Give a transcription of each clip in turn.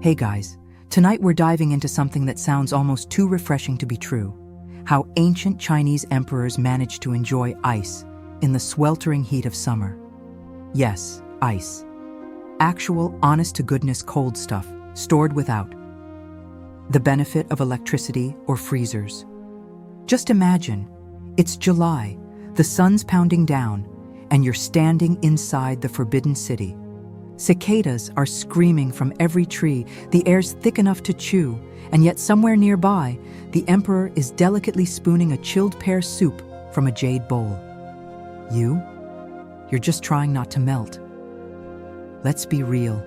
Hey guys, tonight we're diving into something that sounds almost too refreshing to be true. How ancient Chinese emperors managed to enjoy ice in the sweltering heat of summer. Yes, ice. Actual, honest-to-goodness cold stuff, stored without the benefit of electricity or freezers. Just imagine, it's July, the sun's pounding down, and you're standing inside the Forbidden City. Cicadas are screaming from every tree, the air's thick enough to chew, and yet somewhere nearby, the emperor is delicately spooning a chilled pear soup from a jade bowl. You're just trying not to melt. Let's be real,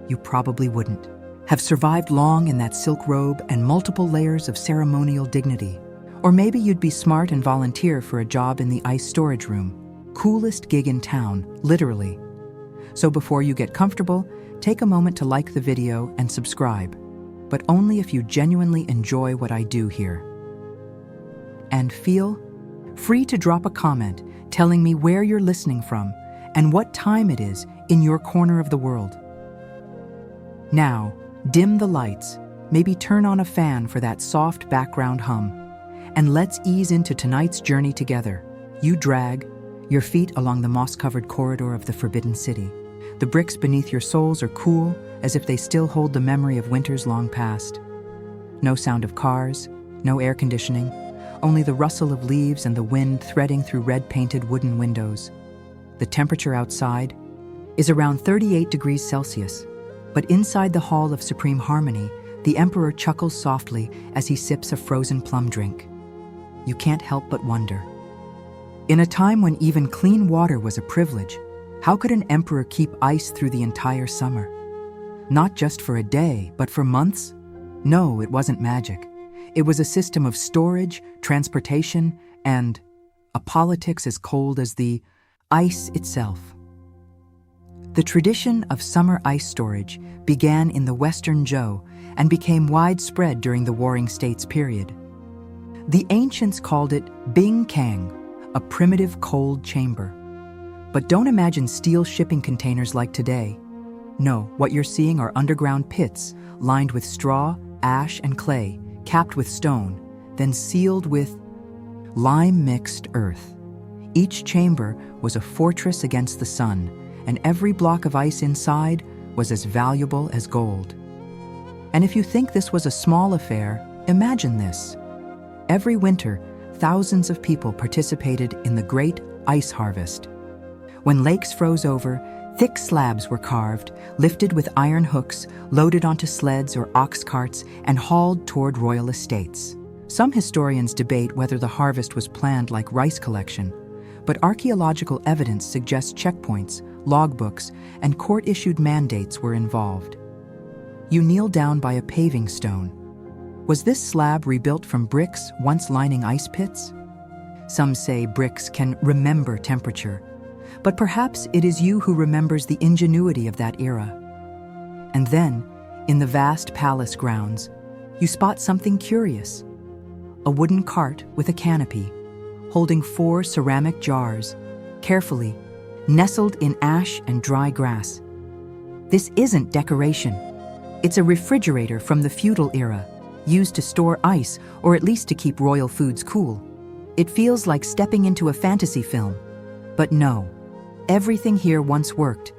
you probably wouldn't have survived long in that silk robe and multiple layers of ceremonial dignity. Or maybe you'd be smart and volunteer for a job in the ice storage room. Coolest gig in town, literally. So before you get comfortable, take a moment to like the video and subscribe, but only if you genuinely enjoy what I do here. And feel free to drop a comment telling me where you're listening from and what time it is in your corner of the world. Now, dim the lights, maybe turn on a fan for that soft background hum, and let's ease into tonight's journey together. You drag your feet along the moss-covered corridor of the Forbidden City. The bricks beneath your soles are cool, as if they still hold the memory of winters long past. No sound of cars, no air conditioning, only the rustle of leaves and the wind threading through red-painted wooden windows. The temperature outside is around 38 degrees Celsius, but inside the Hall of Supreme Harmony, the Emperor chuckles softly as he sips a frozen plum drink. You can't help but wonder. In a time when even clean water was a privilege, how could an emperor keep ice through the entire summer? Not just for a day, but for months? No, it wasn't magic. It was a system of storage, transportation, and a politics as cold as the ice itself. The tradition of summer ice storage began in the Western Zhou and became widespread during the Warring States period. The ancients called it Bing Kang, a primitive cold chamber. But don't imagine steel shipping containers like today. No, what you're seeing are underground pits lined with straw, ash, and clay, capped with stone, then sealed with lime-mixed earth. Each chamber was a fortress against the sun, and every block of ice inside was as valuable as gold. And if you think this was a small affair, imagine this. Every winter, thousands of people participated in the Great Ice Harvest. When lakes froze over, thick slabs were carved, lifted with iron hooks, loaded onto sleds or ox carts, and hauled toward royal estates. Some historians debate whether the harvest was planned like rice collection, but archaeological evidence suggests checkpoints, logbooks, and court-issued mandates were involved. You kneel down by a paving stone. Was this slab rebuilt from bricks once lining ice pits? Some say bricks can remember temperature, but perhaps it is you who remembers the ingenuity of that era. And then, in the vast palace grounds, you spot something curious. A wooden cart with a canopy, holding 4 ceramic jars, carefully nestled in ash and dry grass. This isn't decoration. It's a refrigerator from the feudal era, used to store ice or at least to keep royal foods cool. It feels like stepping into a fantasy film. But no, everything here once worked.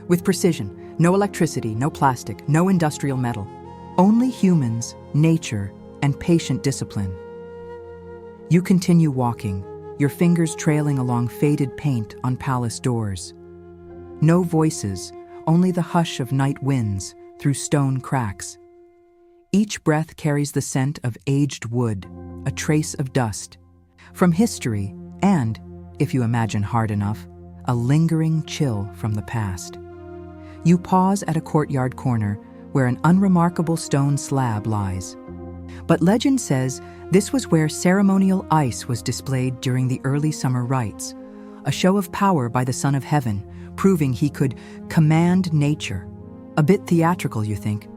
With precision, no electricity, no plastic, no industrial metal. Only humans, nature, and patient discipline. You continue walking, your fingers trailing along faded paint on palace doors. No voices, only the hush of night winds through stone cracks. Each breath carries the scent of aged wood, a trace of dust, from history and, if you imagine hard enough, a lingering chill from the past. You pause at a courtyard corner where an unremarkable stone slab lies. But legend says this was where ceremonial ice was displayed during the early summer rites, a show of power by the Son of Heaven, proving he could command nature. A bit theatrical, you think.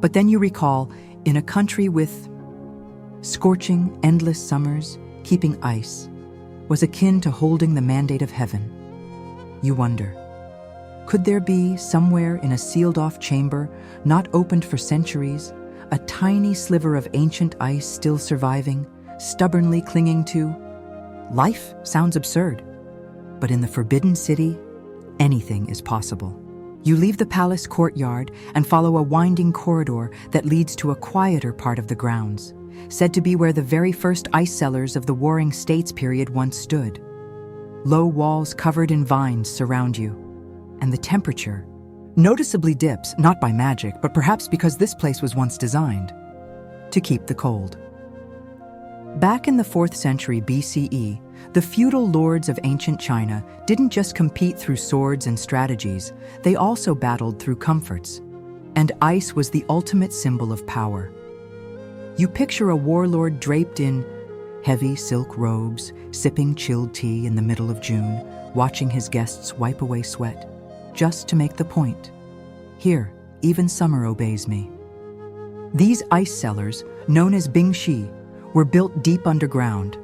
But then you recall, in a country with scorching, endless summers, keeping ice was akin to holding the mandate of heaven. You wonder, Could there be, somewhere in a sealed-off chamber, not opened for centuries, a tiny sliver of ancient ice still surviving, stubbornly clinging to? Life sounds absurd, but in the Forbidden City, anything is possible. You leave the palace courtyard and follow a winding corridor that leads to a quieter part of the grounds, said to be where the very first ice cellars of the Warring States period once stood. Low walls covered in vines surround you, and the temperature noticeably dips, not by magic, but perhaps because this place was once designed to keep the cold. Back in the 4th century BCE, the feudal lords of ancient China didn't just compete through swords and strategies, they also battled through comforts. And ice was the ultimate symbol of power. You picture a warlord draped in heavy silk robes, sipping chilled tea in the middle of June, watching his guests wipe away sweat, just to make the point. Here, even summer obeys me. These ice cellars, known as bingxi, were built deep underground.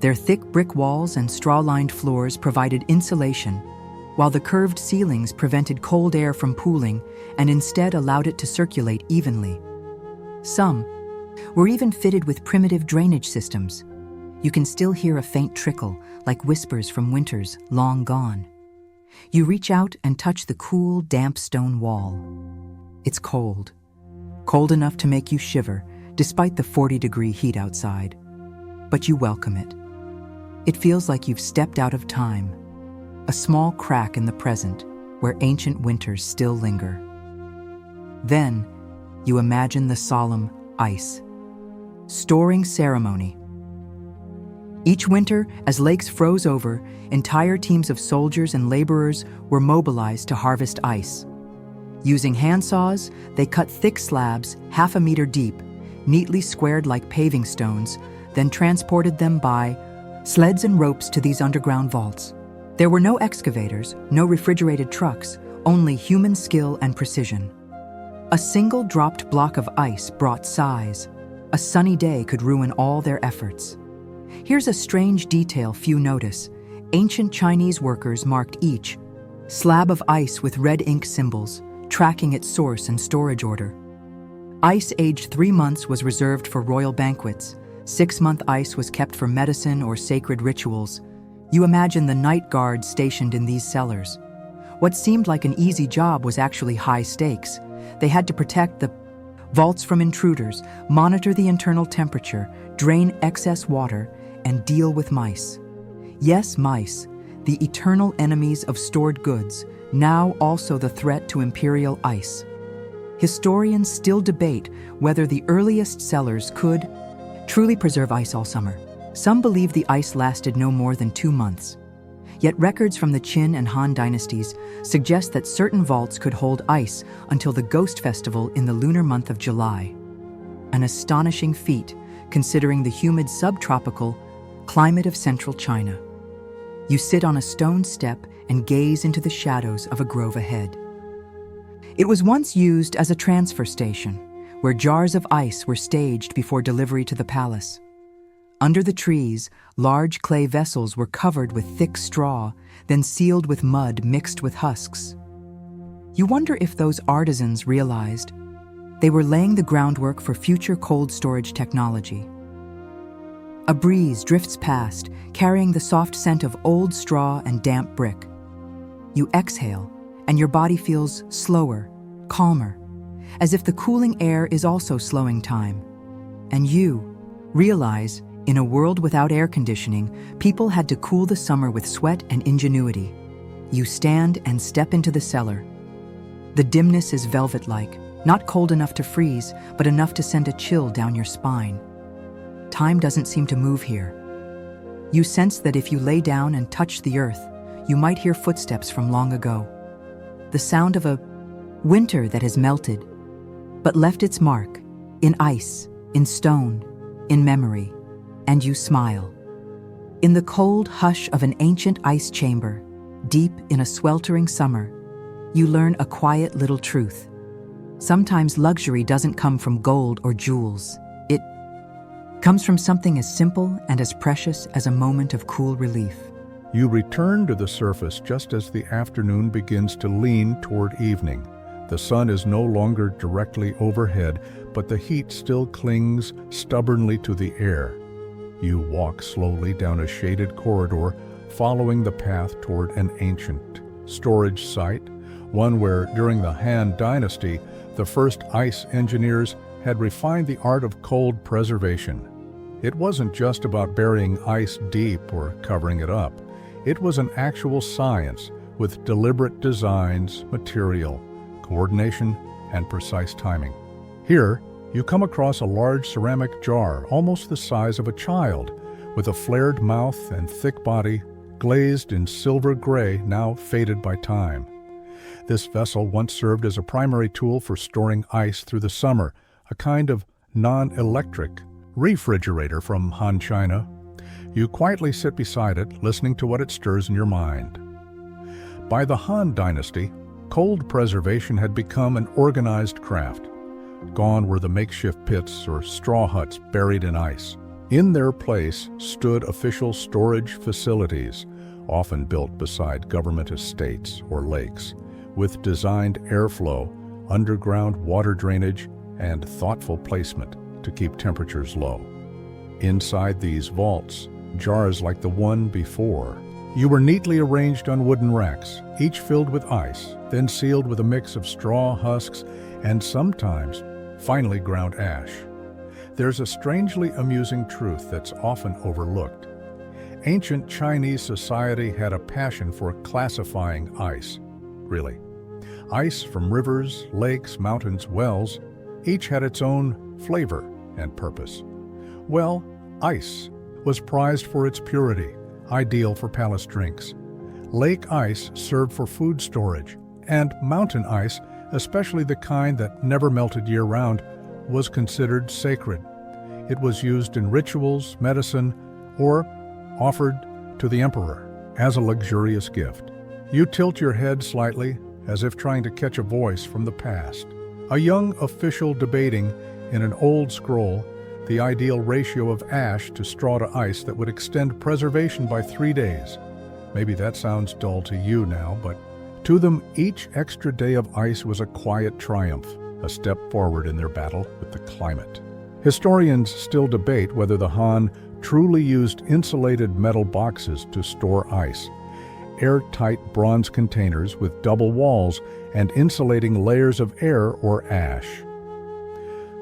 Their thick brick walls and straw-lined floors provided insulation, while the curved ceilings prevented cold air from pooling and instead allowed it to circulate evenly. Some were even fitted with primitive drainage systems. You can still hear a faint trickle, like whispers from winters long gone. You reach out and touch the cool, damp stone wall. It's cold. Cold enough to make you shiver, despite the 40-degree heat outside. But you welcome it. It feels like you've stepped out of time, a small crack in the present where ancient winters still linger. Then, you imagine the solemn ice storing ceremony. Each winter, as lakes froze over, entire teams of soldiers and laborers were mobilized to harvest ice. Using handsaws, they cut thick slabs, half a meter deep, neatly squared like paving stones, then transported them by sleds and ropes to these underground vaults. There were no excavators, no refrigerated trucks, only human skill and precision. A single dropped block of ice brought sighs. A sunny day could ruin all their efforts. Here's a strange detail few notice. Ancient Chinese workers marked each slab of ice with red ink symbols, tracking its source and storage order. Ice aged 3 months was reserved for royal banquets. 6-month ice was kept for medicine or sacred rituals. You imagine the night guards stationed in these cellars. What seemed like an easy job was actually high stakes. They had to protect the vaults from intruders, monitor the internal temperature, drain excess water, and deal with mice. Yes, mice, the eternal enemies of stored goods, now also the threat to imperial ice. Historians still debate whether the earliest cellars could truly preserve ice all summer. Some believe the ice lasted no more than 2 months. Yet records from the Qin and Han dynasties suggest that certain vaults could hold ice until the Ghost Festival in the lunar month of July. An astonishing feat, considering the humid subtropical climate of central China. You sit on a stone step and gaze into the shadows of a grove ahead. It was once used as a transfer station, where jars of ice were staged before delivery to the palace. Under the trees, large clay vessels were covered with thick straw, then sealed with mud mixed with husks. You wonder if those artisans realized they were laying the groundwork for future cold storage technology. A breeze drifts past, carrying the soft scent of old straw and damp brick. You exhale, and your body feels slower, calmer, as if the cooling air is also slowing time. And you realize, in a world without air conditioning, people had to cool the summer with sweat and ingenuity. You stand and step into the cellar. The dimness is velvet-like, not cold enough to freeze, but enough to send a chill down your spine. Time doesn't seem to move here. You sense that if you lay down and touch the earth, you might hear footsteps from long ago. The sound of a winter that has melted, but left its mark, in ice, in stone, in memory. And you smile. In the cold hush of an ancient ice chamber, deep in a sweltering summer, you learn a quiet little truth. Sometimes luxury doesn't come from gold or jewels. It comes from something as simple and as precious as a moment of cool relief. You return to the surface just as the afternoon begins to lean toward evening. The sun is no longer directly overhead, but the heat still clings stubbornly to the air. You walk slowly down a shaded corridor, following the path toward an ancient storage site, one where, during the Han Dynasty, the first ice engineers had refined the art of cold preservation. It wasn't just about burying ice deep or covering it up. It was an actual science with deliberate designs, material, coordination, and precise timing. Here, you come across a large ceramic jar, almost the size of a child, with a flared mouth and thick body, glazed in silver gray, now faded by time. This vessel once served as a primary tool for storing ice through the summer, a kind of non-electric refrigerator from Han China. You quietly sit beside it, listening to what it stirs in your mind. By the Han Dynasty, cold preservation had become an organized craft. Gone were the makeshift pits or straw huts buried in ice. In their place stood official storage facilities, often built beside government estates or lakes, with designed airflow, underground water drainage, and thoughtful placement to keep temperatures low. Inside these vaults, jars like the one before, you were neatly arranged on wooden racks, each filled with ice, then sealed with a mix of straw husks and sometimes finely ground ash. There's a strangely amusing truth that's often overlooked. Ancient Chinese society had a passion for classifying ice. Really. Ice from rivers, lakes, mountains, wells, each had its own flavor and purpose. Well, ice was prized for its purity, ideal for palace drinks. Lake ice served for food storage, and mountain ice, especially the kind that never melted year-round, was considered sacred. It was used in rituals, medicine, or offered to the emperor as a luxurious gift. You tilt your head slightly, as if trying to catch a voice from the past. A young official debating in an old scroll the ideal ratio of ash to straw to ice that would extend preservation by 3 days. Maybe that sounds dull to you now, but to them, each extra day of ice was a quiet triumph, a step forward in their battle with the climate. Historians still debate whether the Han truly used insulated metal boxes to store ice, airtight bronze containers with double walls and insulating layers of air or ash.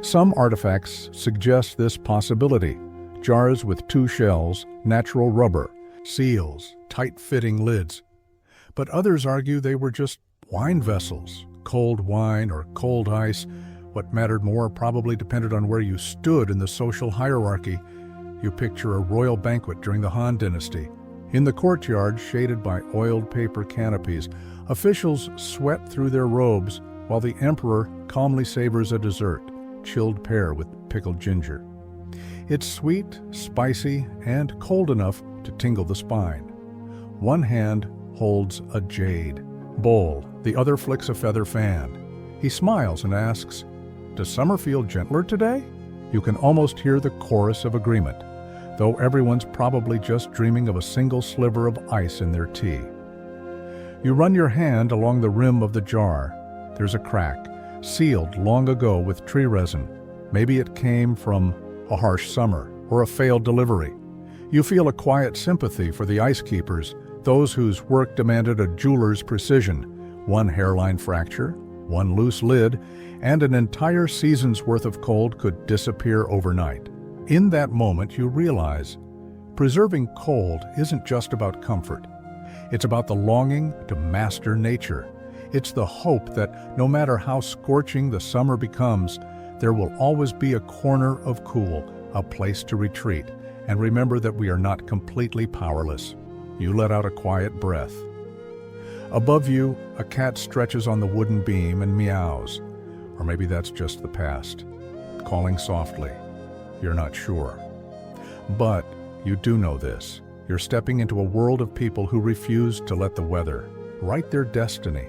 Some artifacts suggest this possibility: jars with 2 shells, natural rubber, seals, tight-fitting lids. But others argue they were just wine vessels, cold wine or cold ice. What mattered more probably depended on where you stood in the social hierarchy. You picture a royal banquet during the Han Dynasty. In the courtyard, shaded by oiled paper canopies, officials sweat through their robes while the emperor calmly savors a dessert, chilled pear with pickled ginger. It's sweet, spicy, and cold enough to tingle the spine. One hand holds a jade bowl, the other flicks a feather fan. He smiles and asks, "Does summer feel gentler today?" You can almost hear the chorus of agreement, though everyone's probably just dreaming of a single sliver of ice in their tea. You run your hand along the rim of the jar. There's a crack, sealed long ago with tree resin. Maybe it came from a harsh summer or a failed delivery. You feel a quiet sympathy for the ice keepers, those whose work demanded a jeweler's precision. One hairline fracture, one loose lid, and an entire season's worth of cold could disappear overnight. In that moment, you realize preserving cold isn't just about comfort. It's about the longing to master nature. It's the hope that no matter how scorching the summer becomes, there will always be a corner of cool, a place to retreat, and remember that we are not completely powerless. You let out a quiet breath. Above you, a cat stretches on the wooden beam and meows. Or maybe that's just the past, calling softly. You're not sure. But you do know this. You're stepping into a world of people who refuse to let the weather write their destiny.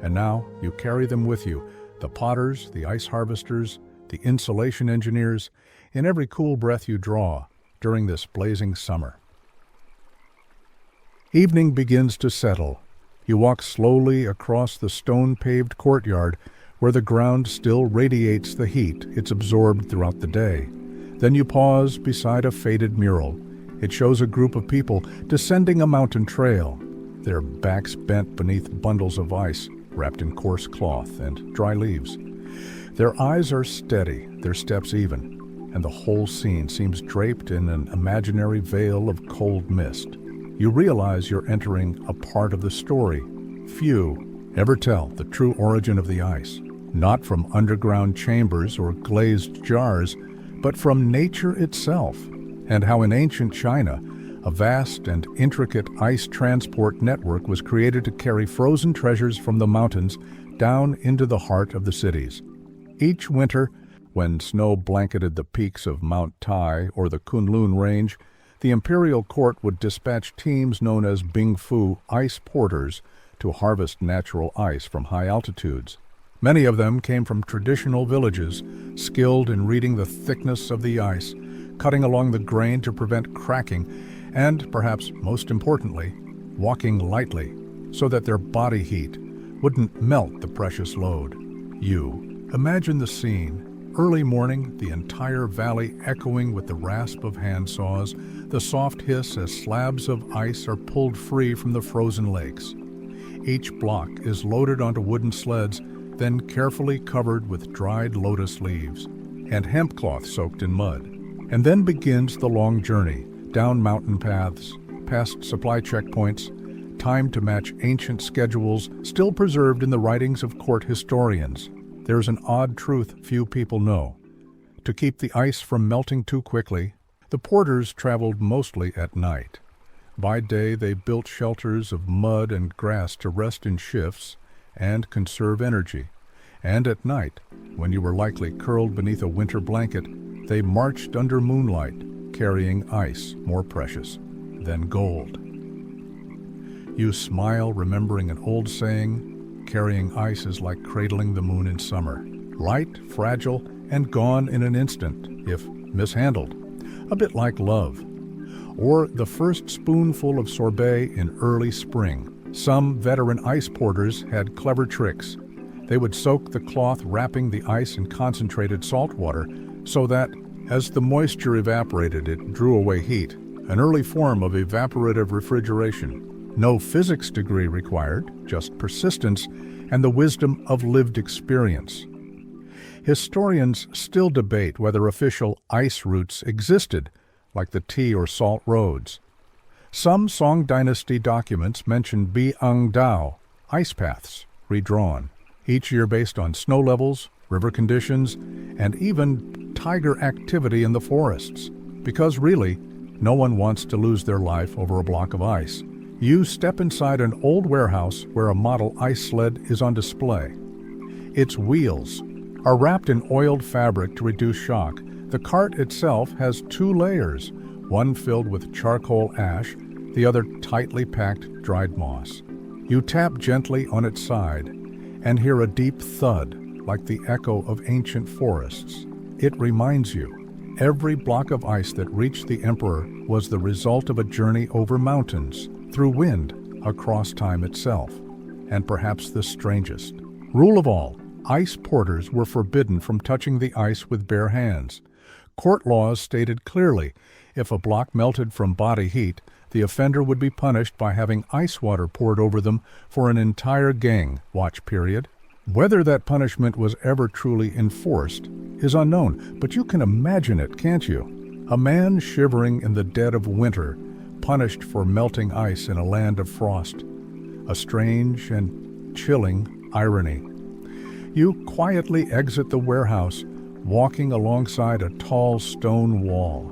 And now you carry them with you, the potters, the ice harvesters, the insulation engineers, in every cool breath you draw during this blazing summer. Evening begins to settle. You walk slowly across the stone-paved courtyard where the ground still radiates the heat it's absorbed throughout the day. Then you pause beside a faded mural. It shows a group of people descending a mountain trail, their backs bent beneath bundles of ice wrapped in coarse cloth and dry leaves. Their eyes are steady, their steps even, and the whole scene seems draped in an imaginary veil of cold mist. You realize you're entering a part of the story few ever tell the true origin of the ice, not from underground chambers or glazed jars, but from nature itself, and how in ancient China, a vast and intricate ice transport network was created to carry frozen treasures from the mountains down into the heart of the cities. Each winter, when snow blanketed the peaks of Mount Tai or the Kunlun Range, the imperial court would dispatch teams known as Bingfu ice porters to harvest natural ice from high altitudes. Many of them came from traditional villages, skilled in reading the thickness of the ice, cutting along the grain to prevent cracking, and, perhaps most importantly, walking lightly so that their body heat wouldn't melt the precious load. You imagine the scene. Early morning, the entire valley echoing with the rasp of handsaws, the soft hiss as slabs of ice are pulled free from the frozen lakes. Each block is loaded onto wooden sleds, then carefully covered with dried lotus leaves and hemp cloth soaked in mud. And then begins the long journey, down mountain paths, past supply checkpoints, timed to match ancient schedules still preserved in the writings of court historians. There's an odd truth few people know. To keep the ice from melting too quickly, the porters traveled mostly at night. By day, they built shelters of mud and grass to rest in shifts and conserve energy. And at night, when you were likely curled beneath a winter blanket, they marched under moonlight, carrying ice more precious than gold. You smile, remembering an old saying, carrying ice is like cradling the moon in summer. Light, fragile, and gone in an instant, if mishandled. A bit like love. Or the first spoonful of sorbet in early spring. Some veteran ice porters had clever tricks. They would soak the cloth wrapping the ice in concentrated salt water so that, as the moisture evaporated, it drew away heat, an early form of evaporative refrigeration. No physics degree required, just persistence and the wisdom of lived experience. Historians still debate whether official ice routes existed, like the tea or salt roads. Some Song Dynasty documents mention Biangdao, ice paths, redrawn, each year based on snow levels, river conditions, and even tiger activity in the forests. Because really, no one wants to lose their life over a block of ice. You step inside an old warehouse where a model ice sled is on display. Its wheels are wrapped in oiled fabric to reduce shock. The cart itself has two layers, one filled with charcoal ash, the other tightly packed dried moss. You tap gently on its side and hear a deep thud like the echo of ancient forests. It reminds you, every block of ice that reached the emperor was the result of a journey over mountains, through wind, across time itself. And perhaps the strangest, rule of all, ice porters were forbidden from touching the ice with bare hands. Court laws stated clearly, if a block melted from body heat, the offender would be punished by having ice water poured over them for an entire gang watch period. Whether that punishment was ever truly enforced is unknown, but you can imagine it, can't you? A man shivering in the dead of winter, punished for melting ice in a land of frost. A strange and chilling irony. You quietly exit the warehouse, walking alongside a tall stone wall.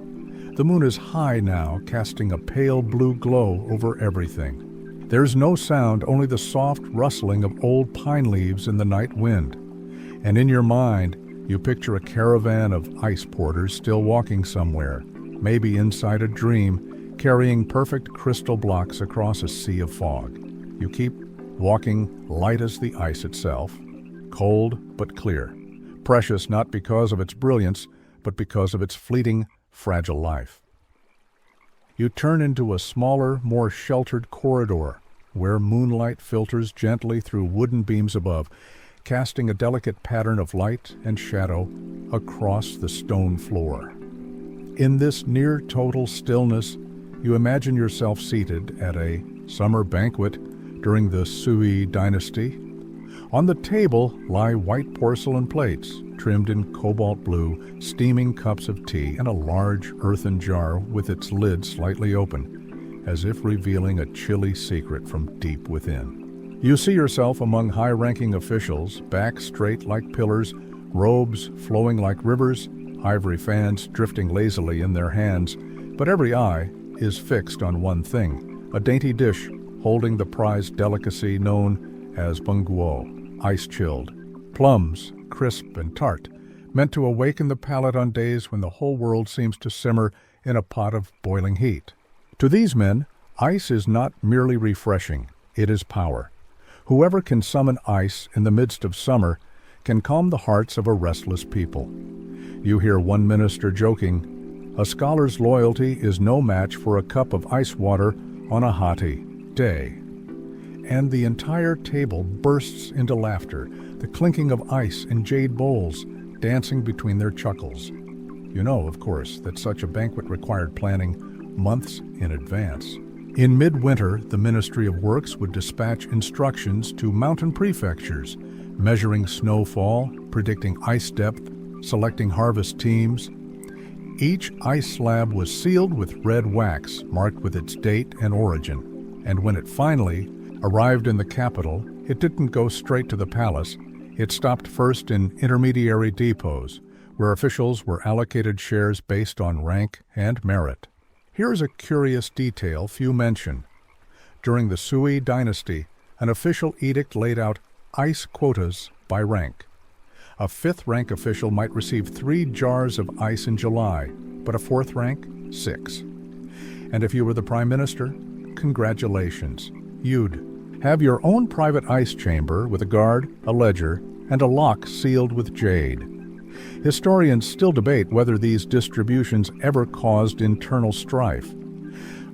The moon is high now, casting a pale blue glow over everything. There's no sound, only the soft rustling of old pine leaves in the night wind. And in your mind, you picture a caravan of ice porters still walking somewhere, maybe inside a dream, carrying perfect crystal blocks across a sea of fog. You keep walking, light as the ice itself, cold but clear, precious not because of its brilliance, but because of its fleeting, fragile life. You turn into a smaller, more sheltered corridor, where moonlight filters gently through wooden beams above, casting a delicate pattern of light and shadow across the stone floor. In this near-total stillness, you imagine yourself seated at a summer banquet during the Sui dynasty. On the table lie white porcelain plates, trimmed in cobalt blue, steaming cups of tea, and a large earthen jar with its lid slightly open, as if revealing a chilly secret from deep within. You see yourself among high-ranking officials, backs straight like pillars, robes flowing like rivers, ivory fans drifting lazily in their hands, but every eye is fixed on one thing, a dainty dish holding the prized delicacy known as bunguo, ice-chilled, plums, crisp and tart, meant to awaken the palate on days when the whole world seems to simmer in a pot of boiling heat. To these men, ice is not merely refreshing, it is power. Whoever can summon ice in the midst of summer can calm the hearts of a restless people. You hear one minister joking, "A scholar's loyalty is no match for a cup of ice water on a hotty day." And the entire table bursts into laughter, the clinking of ice in jade bowls dancing between their chuckles. You know, of course, that such a banquet required planning months in advance. In midwinter, the Ministry of Works would dispatch instructions to mountain prefectures, measuring snowfall, predicting ice depth, selecting harvest teams. Each ice slab was sealed with red wax, marked with its date and origin. And when it finally arrived in the capital, it didn't go straight to the palace. It stopped first in intermediary depots, where officials were allocated shares based on rank and merit. Here's a curious detail few mention. During the Sui dynasty, an official edict laid out ice quotas by rank. A fifth-rank official might receive 3 jars of ice in July, but a fourth rank, 6. And if you were the prime minister, congratulations. You'd have your own private ice chamber with a guard, a ledger, and a lock sealed with jade. Historians still debate whether these distributions ever caused internal strife.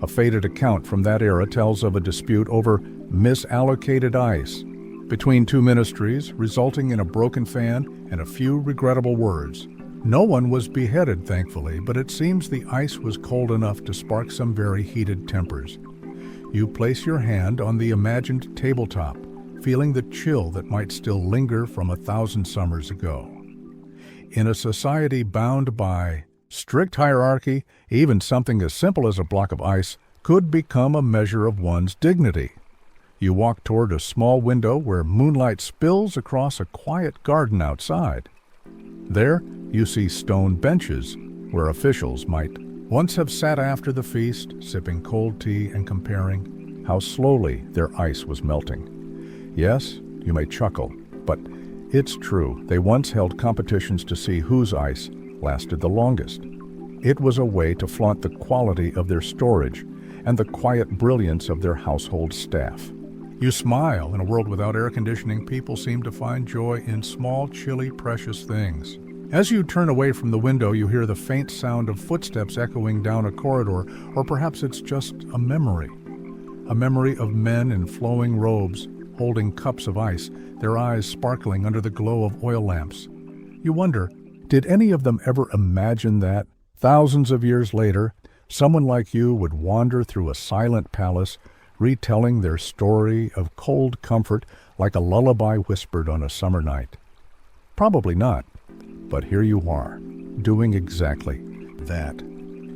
A faded account from that era tells of a dispute over misallocated ice between 2 ministries, resulting in a broken fan and a few regrettable words. No one was beheaded, thankfully, but it seems the ice was cold enough to spark some very heated tempers. You place your hand on the imagined tabletop, feeling the chill that might still linger from 1,000 summers ago. In a society bound by strict hierarchy, even something as simple as a block of ice could become a measure of one's dignity. You walk toward a small window where moonlight spills across a quiet garden outside. There, you see stone benches where officials might once have sat after the feast, sipping cold tea and comparing how slowly their ice was melting. Yes, you may chuckle, but it's true. They once held competitions to see whose ice lasted the longest. It was a way to flaunt the quality of their storage and the quiet brilliance of their household staff. You smile. In a world without air conditioning, people seem to find joy in small, chilly, precious things. As you turn away from the window, you hear the faint sound of footsteps echoing down a corridor, or perhaps it's just a memory of men in flowing robes holding cups of ice, their eyes sparkling under the glow of oil lamps. You wonder, did any of them ever imagine that, thousands of years later, someone like you would wander through a silent palace, retelling their story of cold comfort like a lullaby whispered on a summer night? Probably not. But here you are, doing exactly that.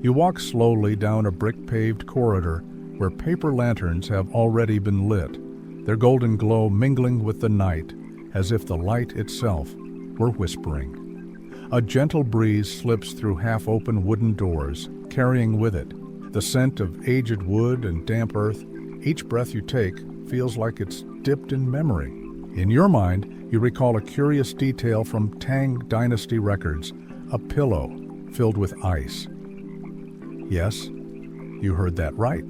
You walk slowly down a brick-paved corridor where paper lanterns have already been lit, their golden glow mingling with the night as if the light itself were whispering. A gentle breeze slips through half-open wooden doors, carrying with it the scent of aged wood and damp earth. Each breath you take feels like it's dipped in memory. In your mind, you recall a curious detail from Tang Dynasty records, a pillow filled with ice. Yes, you heard that right.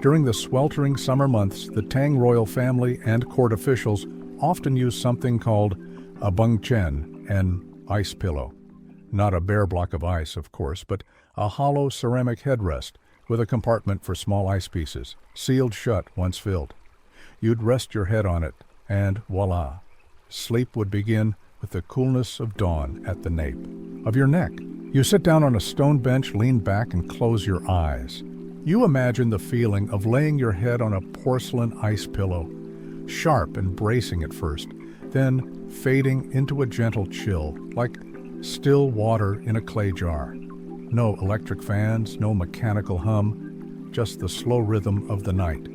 During the sweltering summer months, the Tang royal family and court officials often used something called a bungchen, an ice pillow. Not a bare block of ice, of course, but a hollow ceramic headrest with a compartment for small ice pieces, sealed shut once filled. You'd rest your head on it, and voila, sleep would begin with the coolness of dawn at the nape of your neck. You sit down on a stone bench, lean back, and close your eyes. You imagine the feeling of laying your head on a porcelain ice pillow, sharp and bracing at first, then fading into a gentle chill, like still water in a clay jar. No electric fans, no mechanical hum, just the slow rhythm of the night.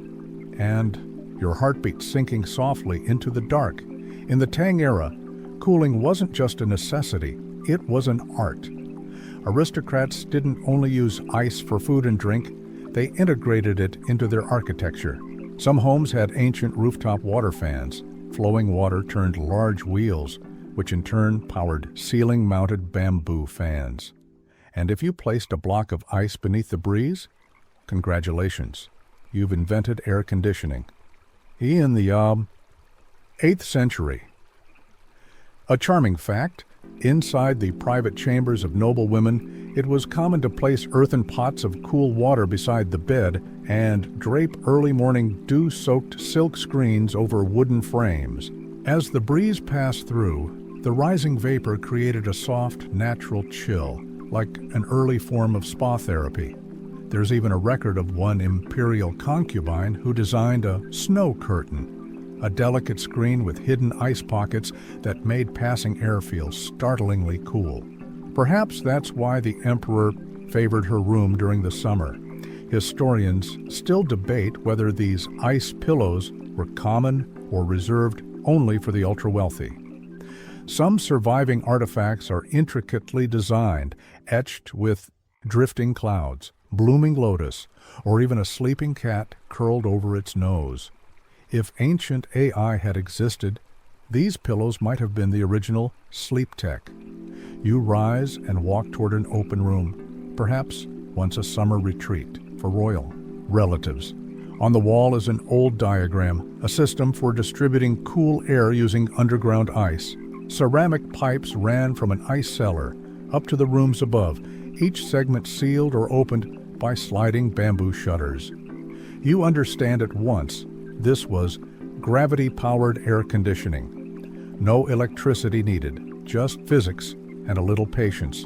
And your heartbeat sinking softly into the dark. In the Tang era, cooling wasn't just a necessity, it was an art. Aristocrats didn't only use ice for food and drink, they integrated it into their architecture. Some homes had ancient rooftop water fans. Flowing water turned large wheels, which in turn powered ceiling-mounted bamboo fans. And if you placed a block of ice beneath the breeze, congratulations, you've invented air conditioning. In the 8th century. A charming fact, inside the private chambers of noble women, it was common to place earthen pots of cool water beside the bed and drape early morning dew-soaked silk screens over wooden frames. As the breeze passed through, the rising vapor created a soft, natural chill, like an early form of spa therapy. There's even a record of one imperial concubine who designed a snow curtain, a delicate screen with hidden ice pockets that made passing air feel startlingly cool. Perhaps that's why the emperor favored her room during the summer. Historians still debate whether these ice pillows were common or reserved only for the ultra-wealthy. Some surviving artifacts are intricately designed, etched with drifting clouds, blooming lotus, or even a sleeping cat curled over its nose. If ancient AI had existed, these pillows might have been the original sleep tech. You rise and walk toward an open room, perhaps once a summer retreat for royal relatives. On the wall is an old diagram, a system for distributing cool air using underground ice. Ceramic pipes ran from an ice cellar up to the rooms above, each segment sealed or opened by sliding bamboo shutters. You understand at once this was gravity-powered air conditioning. No electricity needed, just physics and a little patience.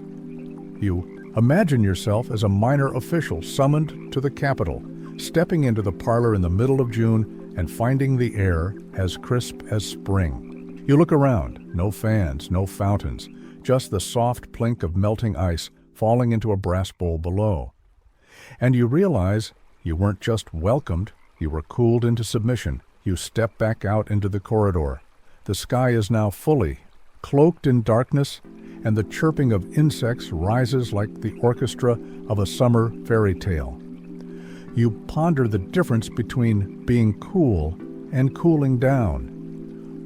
You imagine yourself as a minor official summoned to the capital, stepping into the parlor in the middle of June and finding the air as crisp as spring. You look around, no fans, no fountains, just the soft plink of melting ice falling into a brass bowl below. And you realize you weren't just welcomed, you were cooled into submission. You step back out into the corridor. The sky is now fully cloaked in darkness, and the chirping of insects rises like the orchestra of a summer fairy tale. You ponder the difference between being cool and cooling down.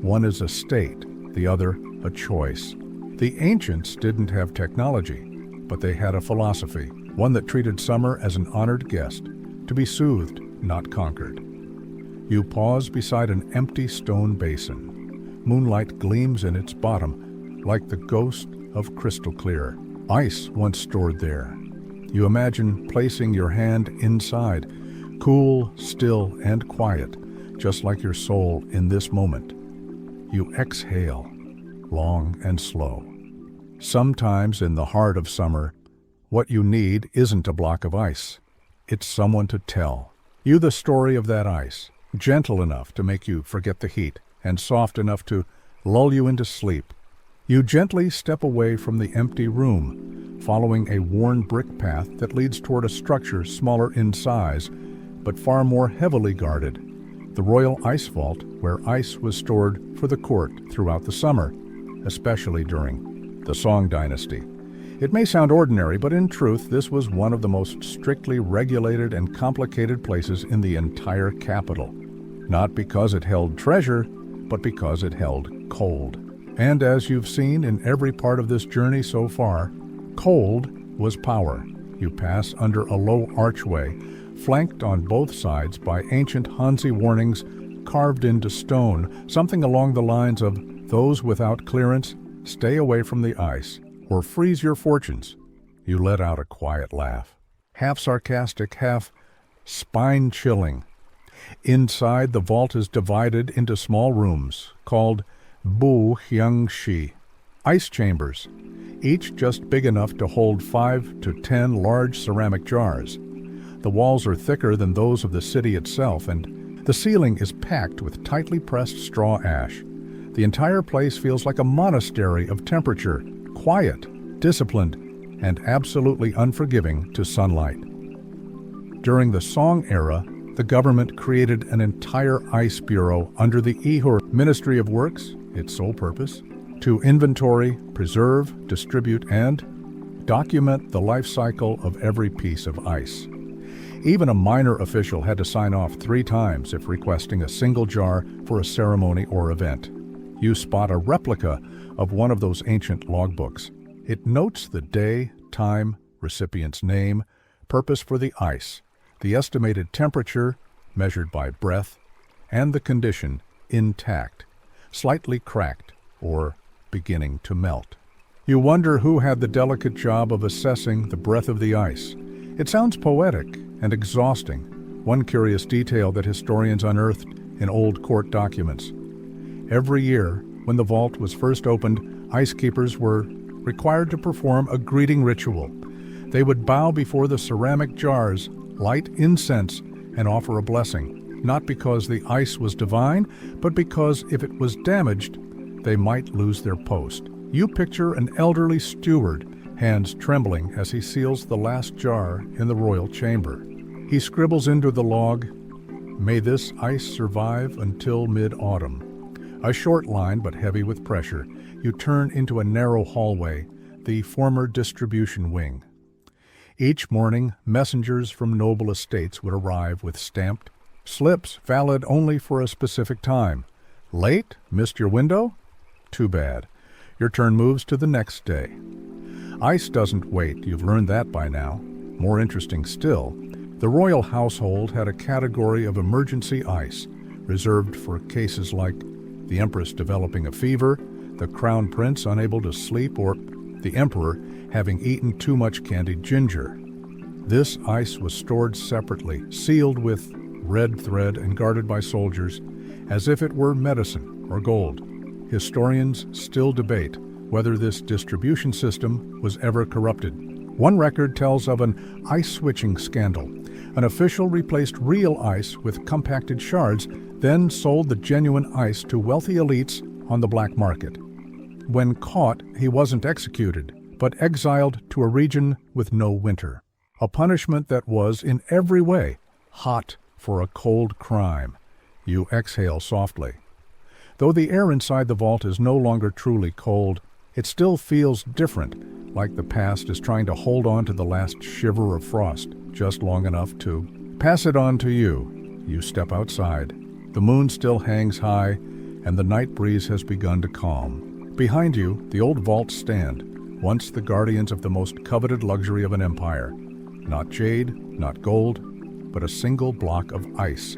One is a state, the other a choice. The ancients didn't have technology, but they had a philosophy, one that treated summer as an honored guest, to be soothed, not conquered. You pause beside an empty stone basin. Moonlight gleams in its bottom, like the ghost of crystal clear. Ice once stored there. You imagine placing your hand inside, cool, still, and quiet, just like your soul in this moment. You exhale, long and slow. Sometimes in the heart of summer, what you need isn't a block of ice. It's someone to tell you the story of that ice, gentle enough to make you forget the heat and soft enough to lull you into sleep. You gently step away from the empty room, following a worn brick path that leads toward a structure smaller in size, but far more heavily guarded. The royal ice vault, where ice was stored for the court throughout the summer, especially during the Song dynasty. It may sound ordinary, but in truth, this was one of the most strictly regulated and complicated places in the entire capital. Not because it held treasure, but because it held cold. And as you've seen in every part of this journey so far, cold was power. You pass under a low archway, flanked on both sides by ancient Hansi warnings carved into stone, something along the lines of, "Those without clearance, stay away from the ice, or freeze your fortunes." You let out a quiet laugh. half sarcastic, half spine-chilling. Inside, the vault is divided into small rooms called Bu Hyangshi, ice chambers, each just big enough to hold 5 to 10 large ceramic jars. The walls are thicker than those of the city itself, and the ceiling is packed with tightly pressed straw ash. The entire place feels like a monastery of temperature, quiet, disciplined, and absolutely unforgiving to sunlight. During the Song era, the government created an entire ice bureau under the Ihor Ministry of Works, its sole purpose, to inventory, preserve, distribute, and document the life cycle of every piece of ice. Even a minor official had to sign off 3 times if requesting a single jar for a ceremony or event. You spot a replica of one of those ancient logbooks. It notes the day, time, recipient's name, purpose for the ice, the estimated temperature, measured by breath, and the condition, intact, slightly cracked, or beginning to melt. You wonder who had the delicate job of assessing the breath of the ice. It sounds poetic and exhausting, one curious detail that historians unearthed in old court documents. Every year, when the vault was first opened, ice keepers were required to perform a greeting ritual. They would bow before the ceramic jars, light incense, and offer a blessing, not because the ice was divine, but because if it was damaged, they might lose their post. You picture an elderly steward, hands trembling as he seals the last jar in the royal chamber. He scribbles into the log, "May this ice survive until mid-autumn." A short line, but heavy with pressure. You turn into a narrow hallway, the former distribution wing. Each morning, messengers from noble estates would arrive with stamped slips valid only for a specific time. Late? Missed your window? Too bad. Your turn moves to the next day. Ice doesn't wait, you've learned that by now. More interesting still, the royal household had a category of emergency ice, reserved for cases like the empress developing a fever, the crown prince unable to sleep, or the emperor having eaten too much candied ginger. This ice was stored separately, sealed with red thread and guarded by soldiers, as if it were medicine or gold. Historians still debate whether this distribution system was ever corrupted. One record tells of an ice-switching scandal. An official replaced real ice with compacted shards, then sold the genuine ice to wealthy elites on the black market. When caught, he wasn't executed, but exiled to a region with no winter. A punishment that was, in every way, hot for a cold crime. You exhale softly. Though the air inside the vault is no longer truly cold, it still feels different, like the past is trying to hold on to the last shiver of frost, just long enough to pass it on to you. You step outside. The moon still hangs high, and the night breeze has begun to calm. Behind you, the old vaults stand, once the guardians of the most coveted luxury of an empire. Not jade, not gold, but a single block of ice,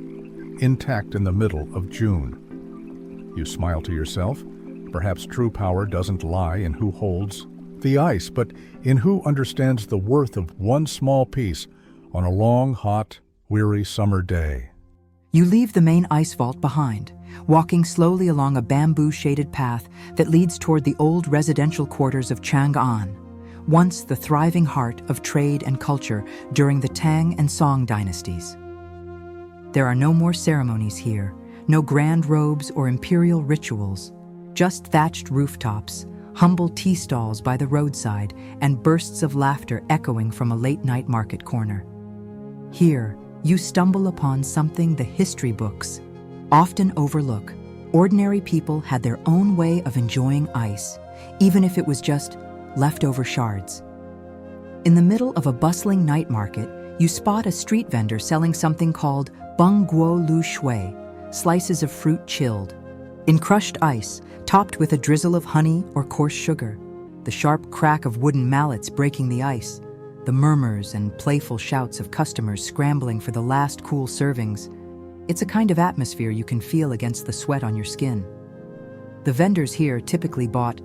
intact in the middle of June. You smile to yourself. Perhaps true power doesn't lie in who holds the ice, but in who understands the worth of one small piece on a long, hot, weary summer day. You leave the main ice vault behind, walking slowly along a bamboo-shaded path that leads toward the old residential quarters of Chang'an, once the thriving heart of trade and culture during the Tang and Song dynasties. There are no more ceremonies here, no grand robes or imperial rituals, just thatched rooftops, humble tea stalls by the roadside, and bursts of laughter echoing from a late-night market corner. Here, you stumble upon something the history books often overlook. Ordinary people had their own way of enjoying ice, even if it was just leftover shards. In the middle of a bustling night market, you spot a street vendor selling something called bung guo lu shui, slices of fruit chilled, in crushed ice, topped with a drizzle of honey or coarse sugar, the sharp crack of wooden mallets breaking the ice, the murmurs and playful shouts of customers scrambling for the last cool servings. It's a kind of atmosphere you can feel against the sweat on your skin. The vendors here typically bought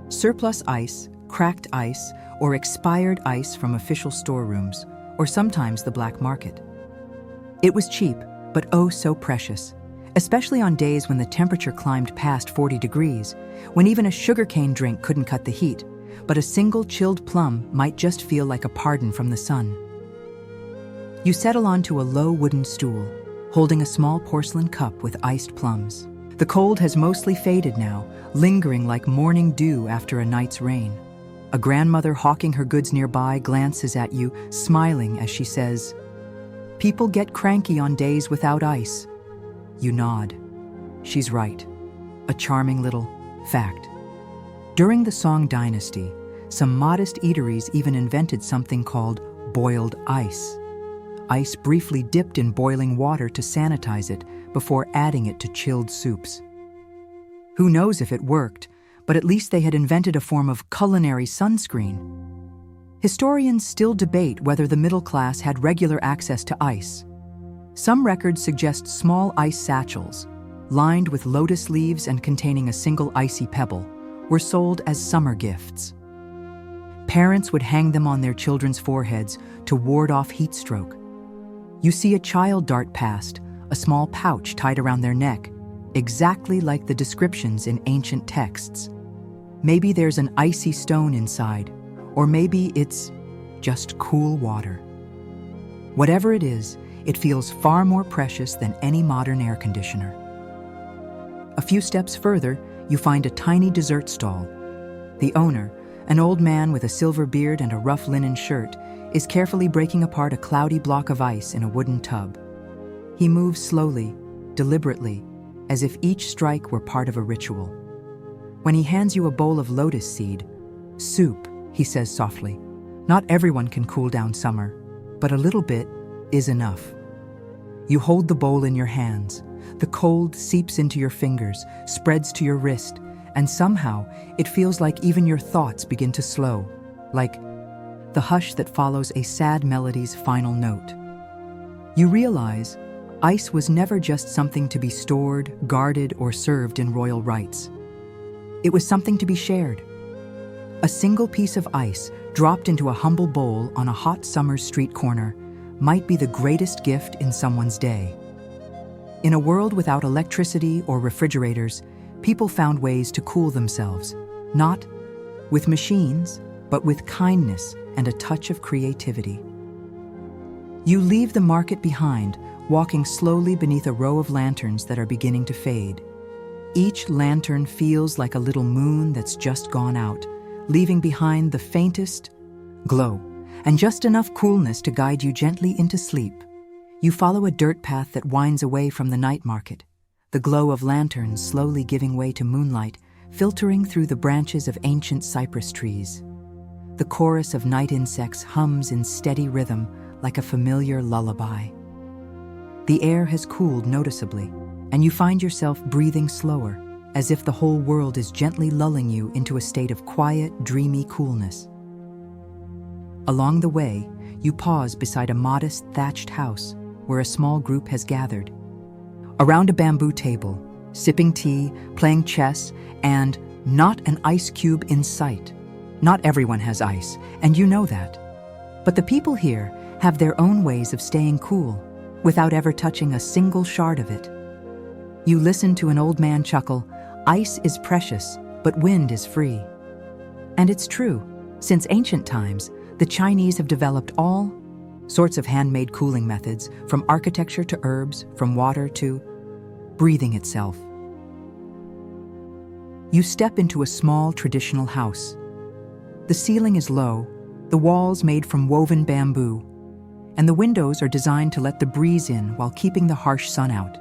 surplus ice, cracked ice, or expired ice from official storerooms, or sometimes the black market. It was cheap, but oh so precious, especially on days when the temperature climbed past 40 degrees, when even a sugarcane drink couldn't cut the heat, but a single chilled plum might just feel like a pardon from the sun. You settle onto a low wooden stool, holding a small porcelain cup with iced plums. The cold has mostly faded now, lingering like morning dew after a night's rain. A grandmother hawking her goods nearby glances at you, smiling as she says, "People get cranky on days without ice." You nod. She's right. A charming little fact. During the Song Dynasty, some modest eateries even invented something called boiled ice. Ice briefly dipped in boiling water to sanitize it before adding it to chilled soups. Who knows if it worked, but at least they had invented a form of culinary sunscreen. Historians still debate whether the middle class had regular access to ice. Some records suggest small ice satchels, lined with lotus leaves and containing a single icy pebble, were sold as summer gifts. Parents would hang them on their children's foreheads to ward off heat stroke. You see a child dart past, a small pouch tied around their neck, exactly like the descriptions in ancient texts. Maybe there's an icy stone inside, or maybe it's just cool water. Whatever it is, it feels far more precious than any modern air conditioner. A few steps further, you find a tiny dessert stall. The owner, an old man with a silver beard and a rough linen shirt, is carefully breaking apart a cloudy block of ice in a wooden tub. He moves slowly, deliberately, as if each strike were part of a ritual. When he hands you a bowl of lotus seed, "Soup," he says softly. "Not everyone can cool down summer, but a little bit is enough." You hold the bowl in your hands. The cold seeps into your fingers, spreads to your wrist, and somehow it feels like even your thoughts begin to slow, like the hush that follows a sad melody's final note. You realize ice was never just something to be stored, guarded, or served in royal rites. It was something to be shared. A single piece of ice dropped into a humble bowl on a hot summer's street corner might be the greatest gift in someone's day. In a world without electricity or refrigerators, people found ways to cool themselves, not with machines, but with kindness and a touch of creativity. You leave the market behind, walking slowly beneath a row of lanterns that are beginning to fade. Each lantern feels like a little moon that's just gone out, leaving behind the faintest glow and just enough coolness to guide you gently into sleep. You follow a dirt path that winds away from the night market, the glow of lanterns slowly giving way to moonlight, filtering through the branches of ancient cypress trees. The chorus of night insects hums in steady rhythm like a familiar lullaby. The air has cooled noticeably, and you find yourself breathing slower, as if the whole world is gently lulling you into a state of quiet, dreamy coolness. Along the way, you pause beside a modest thatched house where a small group has gathered. Around a bamboo table, sipping tea, playing chess, and not an ice cube in sight. Not everyone has ice, and you know that. But the people here have their own ways of staying cool, without ever touching a single shard of it. You listen to an old man chuckle, "Ice is precious, but wind is free." And it's true. Since ancient times, the Chinese have developed all sorts of handmade cooling methods, from architecture to herbs, from water to breathing itself. You step into a small traditional house. The ceiling is low, the walls made from woven bamboo, and the windows are designed to let the breeze in while keeping the harsh sun out.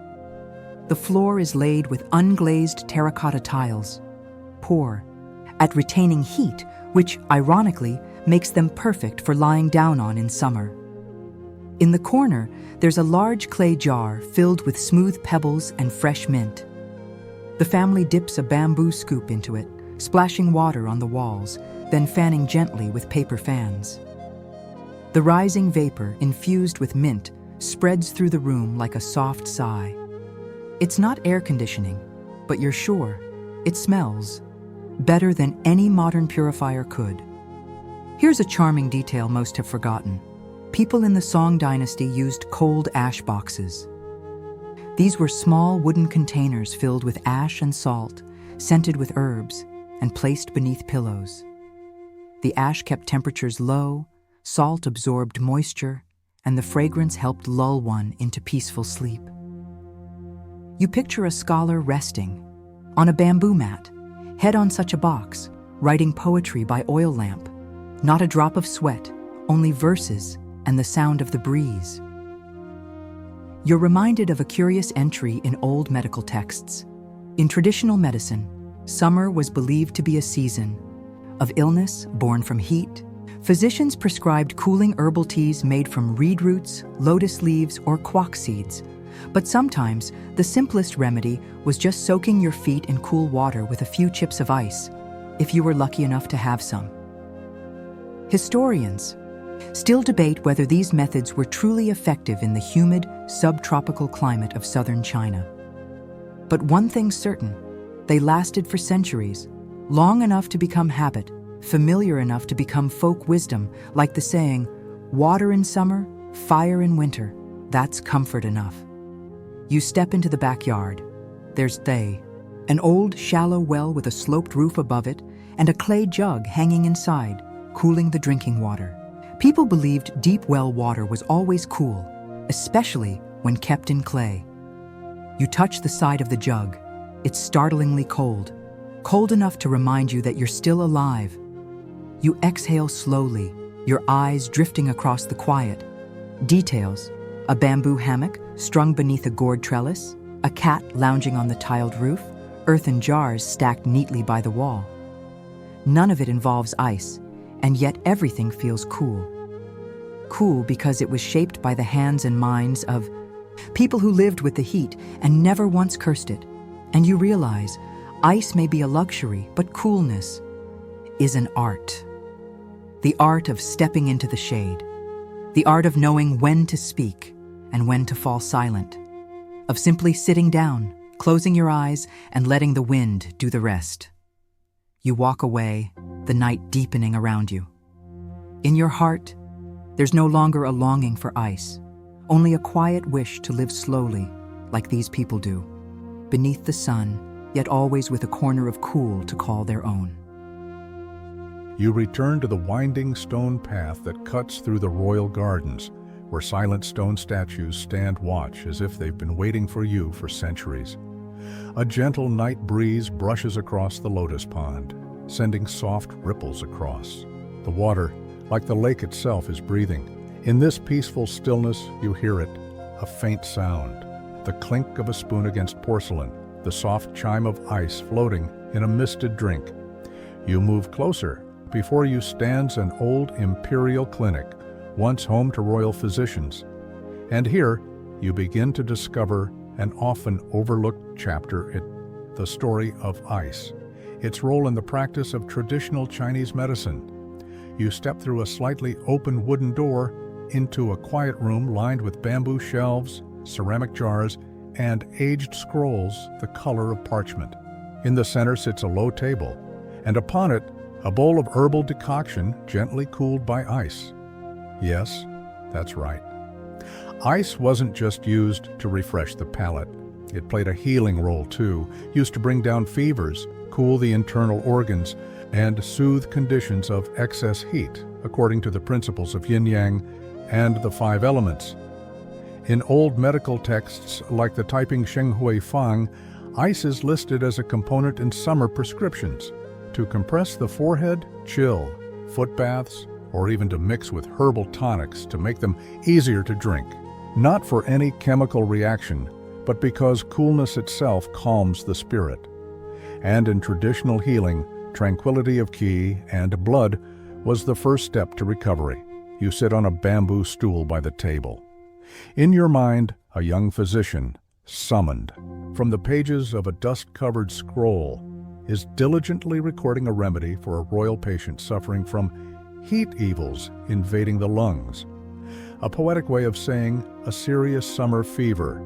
The floor is laid with unglazed terracotta tiles, poor at retaining heat, which, ironically, makes them perfect for lying down on in summer. In the corner, there's a large clay jar filled with smooth pebbles and fresh mint. The family dips a bamboo scoop into it, splashing water on the walls, then fanning gently with paper fans. The rising vapor, infused with mint, spreads through the room like a soft sigh. It's not air conditioning, but you're sure it smells better than any modern purifier could. Here's a charming detail most have forgotten. People in the Song dynasty used cold ash boxes. These were small wooden containers filled with ash and salt, scented with herbs, and placed beneath pillows. The ash kept temperatures low, salt absorbed moisture, and the fragrance helped lull one into peaceful sleep. You picture a scholar resting on a bamboo mat, head on such a box, writing poetry by oil lamp. Not a drop of sweat, only verses and the sound of the breeze. You're reminded of a curious entry in old medical texts. In traditional medicine, summer was believed to be a season of illness born from heat. Physicians prescribed cooling herbal teas made from reed roots, lotus leaves, or quack seeds. But sometimes, the simplest remedy was just soaking your feet in cool water with a few chips of ice, if you were lucky enough to have some. Historians still debate whether these methods were truly effective in the humid, subtropical climate of southern China. But one thing's certain, they lasted for centuries, long enough to become habit, familiar enough to become folk wisdom, like the saying, "Water in summer, fire in winter, that's comfort enough." You step into the backyard. There's they, an old, shallow well with a sloped roof above it and a clay jug hanging inside, cooling the drinking water. People believed deep well water was always cool, especially when kept in clay. You touch the side of the jug. It's startlingly cold, cold enough to remind you that you're still alive. You exhale slowly, your eyes drifting across the quiet. Details: a bamboo hammock strung beneath a gourd trellis, a cat lounging on the tiled roof, earthen jars stacked neatly by the wall. None of it involves ice, and yet everything feels cool. Cool because it was shaped by the hands and minds of people who lived with the heat and never once cursed it. And you realize, ice may be a luxury, but coolness is an art. The art of stepping into the shade. The art of knowing when to speak and when to fall silent. Of simply sitting down, closing your eyes, and letting the wind do the rest. You walk away, the night deepening around you. In your heart, there's no longer a longing for ice, only a quiet wish to live slowly, like these people do, beneath the sun, yet always with a corner of cool to call their own. You return to the winding stone path that cuts through the royal gardens, where silent stone statues stand watch as if they've been waiting for you for centuries. A gentle night breeze brushes across the lotus pond, sending soft ripples across. The water, like the lake itself, is breathing. In this peaceful stillness, you hear it, a faint sound, the clink of a spoon against porcelain, the soft chime of ice floating in a misted drink. You move closer. Before you stands an old imperial clinic, once home to royal physicians. And here, you begin to discover an often overlooked chapter in the story of ice, its role in the practice of traditional Chinese medicine. You step through a slightly open wooden door into a quiet room lined with bamboo shelves, ceramic jars, and aged scrolls the color of parchment. In the center sits a low table, and upon it, a bowl of herbal decoction gently cooled by ice. Yes, that's right. Ice wasn't just used to refresh the palate. It played a healing role too, used to bring down fevers, cool the internal organs, and soothe conditions of excess heat, according to the principles of yin-yang and the 5 elements. In old medical texts like the Taiping Shenghui Fang, ice is listed as a component in summer prescriptions. To compress the forehead, chill, foot baths, or even to mix with herbal tonics to make them easier to drink. Not for any chemical reaction, but because coolness itself calms the spirit. And in traditional healing, tranquility of qi and blood was the first step to recovery. You sit on a bamboo stool by the table. In your mind, a young physician, summoned from the pages of a dust-covered scroll, is diligently recording a remedy for a royal patient suffering from heat evils invading the lungs. A poetic way of saying a serious summer fever.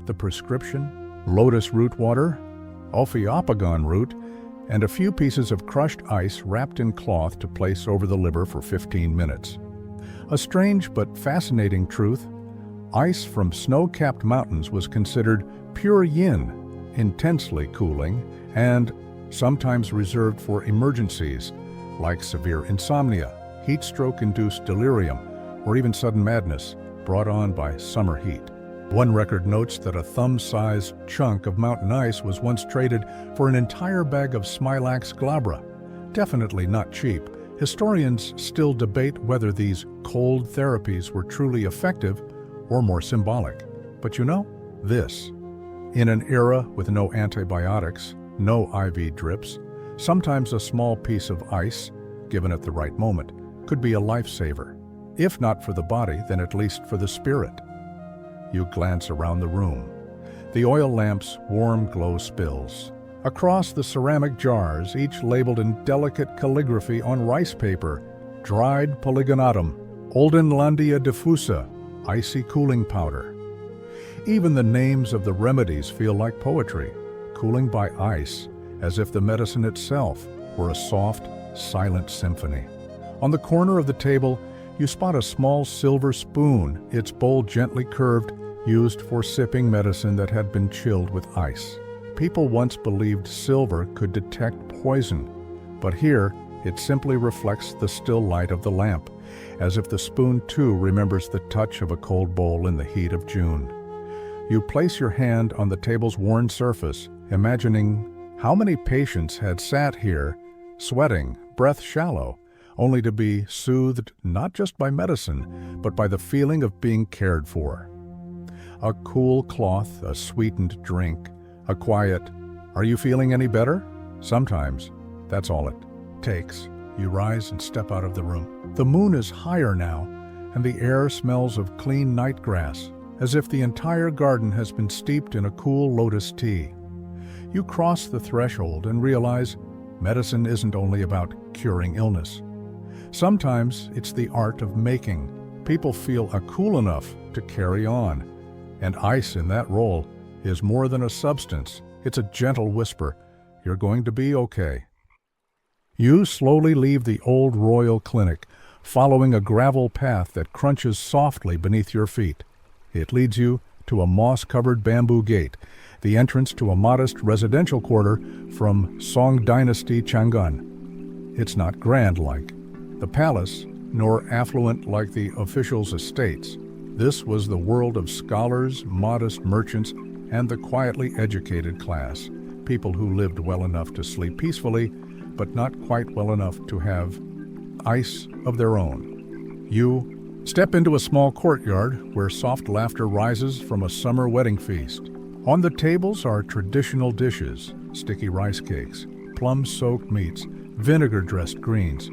The prescription: lotus root water, Ophiophagon root, and a few pieces of crushed ice wrapped in cloth to place over the liver for 15 minutes. A strange but fascinating truth: ice from snow-capped mountains was considered pure yin, intensely cooling, and sometimes reserved for emergencies like severe insomnia, heat stroke-induced delirium, or even sudden madness brought on by summer heat. One record notes that a thumb-sized chunk of mountain ice was once traded for an entire bag of Smilax glabra. Definitely not cheap. Historians still debate whether these cold therapies were truly effective or more symbolic. But you know, this. In an era with no antibiotics, no IV drips, sometimes a small piece of ice, given at the right moment, could be a lifesaver. If not for the body, then at least for the spirit. You glance around the room. The oil lamp's warm glow spills. Across the ceramic jars, each labeled in delicate calligraphy on rice paper: dried polygonatum, Oldenlandia diffusa, icy cooling powder. Even the names of the remedies feel like poetry, cooling by ice, as if the medicine itself were a soft, silent symphony. On the corner of the table, you spot a small silver spoon, its bowl gently curved, used for sipping medicine that had been chilled with ice. People once believed silver could detect poison, but here it simply reflects the still light of the lamp, as if the spoon too remembers the touch of a cold bowl in the heat of June. You place your hand on the table's worn surface, imagining how many patients had sat here, sweating, breath shallow, only to be soothed not just by medicine, but by the feeling of being cared for. A cool cloth, a sweetened drink, a quiet, "Are you feeling any better?" Sometimes that's all it takes. You rise and step out of the room. The moon is higher now, and the air smells of clean night grass, as if the entire garden has been steeped in a cool lotus tea. You cross the threshold and realize medicine isn't only about curing illness. Sometimes it's the art of making people feel cool enough to carry on. And ice in that role is more than a substance. It's a gentle whisper, "You're going to be okay." You slowly leave the old Royal Clinic, following a gravel path that crunches softly beneath your feet. It leads you to a moss-covered bamboo gate, the entrance to a modest residential quarter from Song Dynasty Chang'an. It's not grand like the palace, nor affluent like the officials' estates. This was the world of scholars, modest merchants, and the quietly educated class, people who lived well enough to sleep peacefully, but not quite well enough to have ice of their own. You step into a small courtyard where soft laughter rises from a summer wedding feast. On the tables are traditional dishes, sticky rice cakes, plum-soaked meats, vinegar-dressed greens.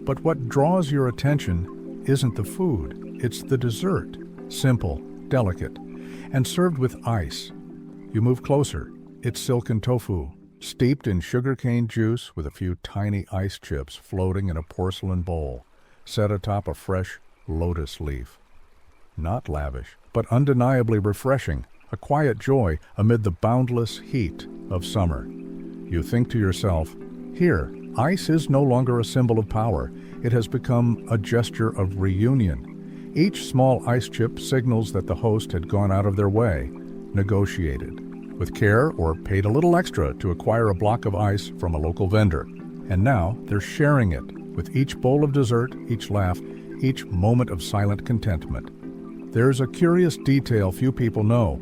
But what draws your attention isn't the food, it's the dessert, simple, delicate, and served with ice. You move closer. It's silken tofu, steeped in sugarcane juice with a few tiny ice chips floating in a porcelain bowl, set atop a fresh lotus leaf. Not lavish, but undeniably refreshing, a quiet joy amid the boundless heat of summer. You think to yourself, here, ice is no longer a symbol of power. It has become a gesture of reunion. Each small ice chip signals that the host had gone out of their way, negotiated with care, or paid a little extra to acquire a block of ice from a local vendor. And now they're sharing it with each bowl of dessert, each laugh, each moment of silent contentment. There's a curious detail few people know.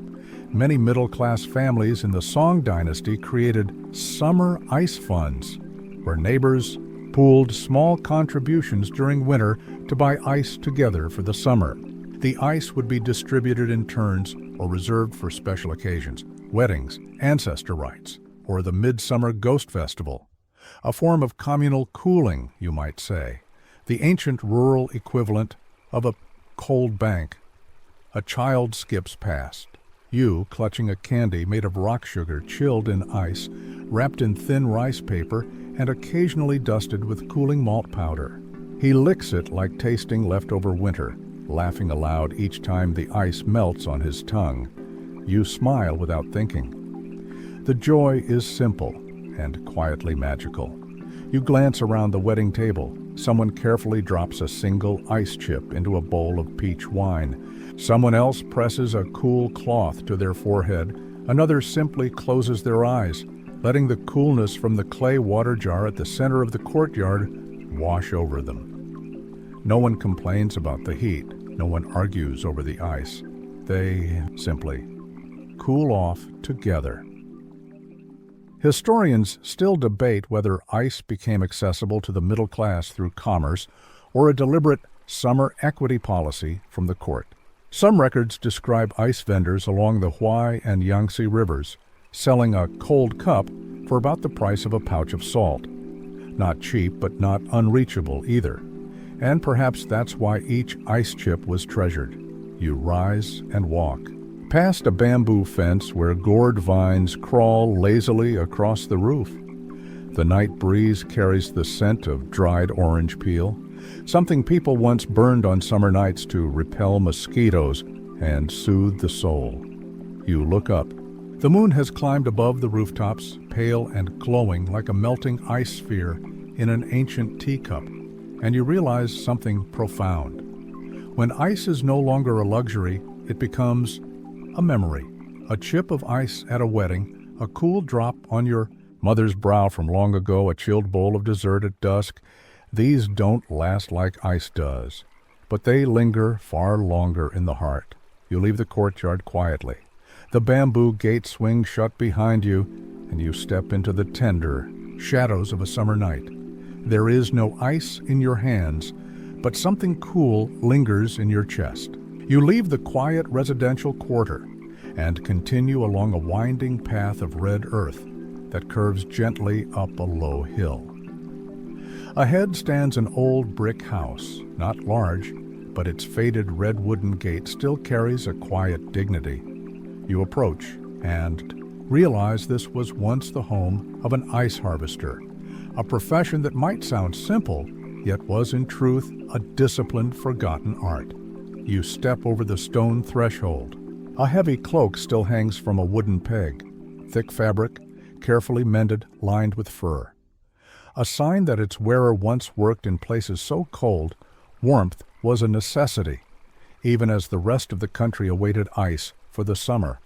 Many middle-class families in the Song Dynasty created summer ice funds, where neighbors pooled small contributions during winter to buy ice together for the summer. The ice would be distributed in turns or reserved for special occasions, weddings, ancestor rites, or the Midsummer Ghost Festival. A form of communal cooling, you might say, the ancient rural equivalent of a cold bank. A child skips past. You, clutching a candy made of rock sugar chilled in ice, wrapped in thin rice paper, and occasionally dusted with cooling malt powder. He licks it like tasting leftover winter, laughing aloud each time the ice melts on his tongue. You smile without thinking. The joy is simple and quietly magical. You glance around the wedding table. Someone carefully drops a single ice chip into a bowl of peach wine. Someone else presses a cool cloth to their forehead. Another simply closes their eyes, letting the coolness from the clay water jar at the center of the courtyard wash over them. No one complains about the heat. No one argues over the ice. They simply cool off together. Historians still debate whether ice became accessible to the middle class through commerce or a deliberate summer equity policy from the court. Some records describe ice vendors along the Huai and Yangtze rivers selling a cold cup for about the price of a pouch of salt. Not cheap, but not unreachable either. And perhaps that's why each ice chip was treasured. You rise and walk past a bamboo fence where gourd vines crawl lazily across the roof. The night breeze carries the scent of dried orange peel, something people once burned on summer nights to repel mosquitoes and soothe the soul. You look up. The moon has climbed above the rooftops, pale and glowing like a melting ice sphere in an ancient teacup, and you realize something profound. When ice is no longer a luxury, it becomes a memory. A chip of ice at a wedding, a cool drop on your mother's brow from long ago, a chilled bowl of dessert at dusk. These don't last like ice does, but they linger far longer in the heart. You leave the courtyard quietly. The bamboo gate swings shut behind you, and you step into the tender shadows of a summer night. There is no ice in your hands, but something cool lingers in your chest. You leave the quiet residential quarter and continue along a winding path of red earth that curves gently up a low hill. Ahead stands an old brick house, not large, but its faded red wooden gate still carries a quiet dignity. You approach and realize this was once the home of an ice harvester, a profession that might sound simple, yet was in truth a disciplined, forgotten art. You step over the stone threshold. A heavy cloak still hangs from a wooden peg, thick fabric, carefully mended, lined with fur. A sign that its wearer once worked in places so cold, warmth was a necessity, even as the rest of the country awaited ice for the summer.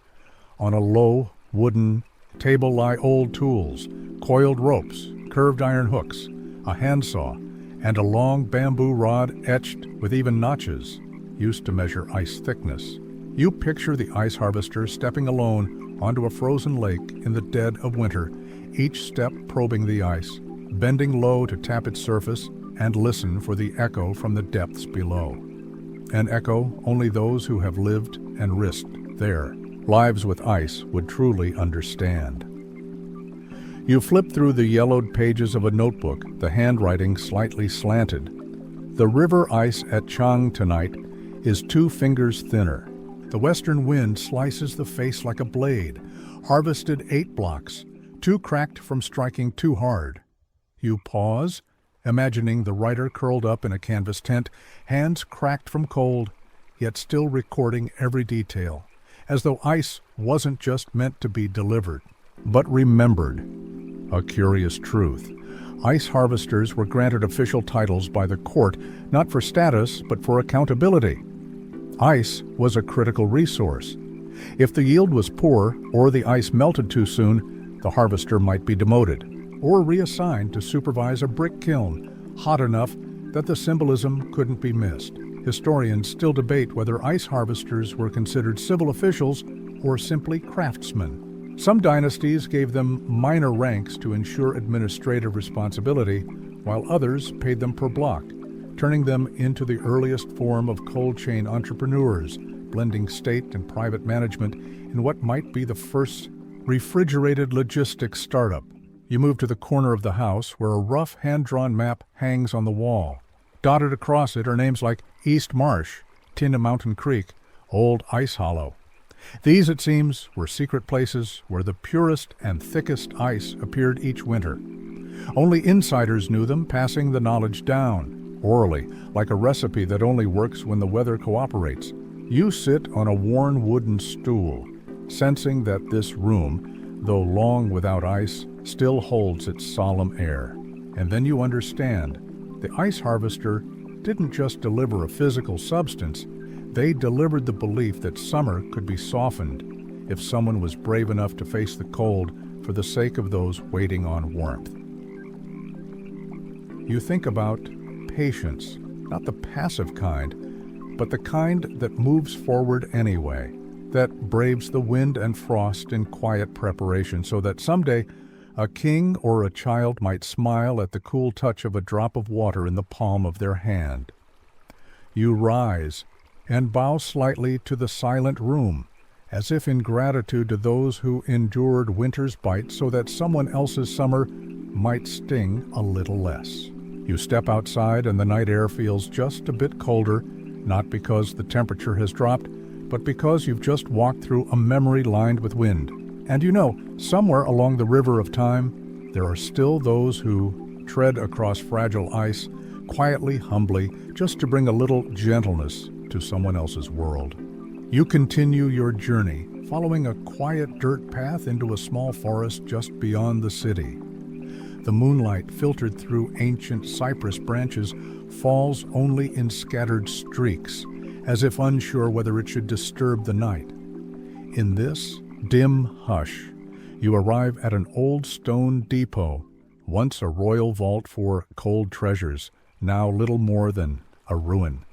On a low wooden table lie old tools, coiled ropes, curved iron hooks, a handsaw, and a long bamboo rod etched with even notches, used to measure ice thickness. You picture the ice harvester stepping alone onto a frozen lake in the dead of winter, each step probing the ice, bending low to tap its surface and listen for the echo from the depths below. An echo only those who have lived and risked their lives with ice would truly understand. You flip through the yellowed pages of a notebook, the handwriting slightly slanted. The river ice at Chang tonight is 2 fingers thinner. The western wind slices the face like a blade. Harvested 8 blocks, 2 cracked from striking too hard. You pause, imagining the writer curled up in a canvas tent, hands cracked from cold, yet still recording every detail, as though ice wasn't just meant to be delivered, but remembered. A curious truth. Ice harvesters were granted official titles by the court, not for status, but for accountability. Ice was a critical resource. If the yield was poor or the ice melted too soon, the harvester might be demoted or reassigned to supervise a brick kiln hot enough that the symbolism couldn't be missed. Historians still debate whether ice harvesters were considered civil officials or simply craftsmen. Some dynasties gave them minor ranks to ensure administrative responsibility, while others paid them per block, turning them into the earliest form of cold chain entrepreneurs, blending state and private management in what might be the first refrigerated logistics startup. You move to the corner of the house where a rough hand-drawn map hangs on the wall. Dotted across it are names like East Marsh, Tin Mountain Creek, Old Ice Hollow. These, it seems, were secret places where the purest and thickest ice appeared each winter. Only insiders knew them, passing the knowledge down, orally, like a recipe that only works when the weather cooperates. You sit on a worn wooden stool, sensing that this room, though long without ice, still holds its solemn air. And then you understand. The ice harvester didn't just deliver a physical substance, they delivered the belief that summer could be softened if someone was brave enough to face the cold for the sake of those waiting on warmth. You think about patience, not the passive kind, but the kind that moves forward anyway, that braves the wind and frost in quiet preparation so that someday a king or a child might smile at the cool touch of a drop of water in the palm of their hand. You rise and bow slightly to the silent room, as if in gratitude to those who endured winter's bite so that someone else's summer might sting a little less. You step outside and the night air feels just a bit colder, not because the temperature has dropped, but because you've just walked through a memory lined with wind. And you know, somewhere along the river of time, there are still those who tread across fragile ice, quietly, humbly, just to bring a little gentleness to someone else's world. You continue your journey, following a quiet dirt path into a small forest just beyond the city. The moonlight, filtered through ancient cypress branches, falls only in scattered streaks, as if unsure whether it should disturb the night. In this dim hush, you arrive at an old stone depot, once a royal vault for cold treasures, now little more than a ruin.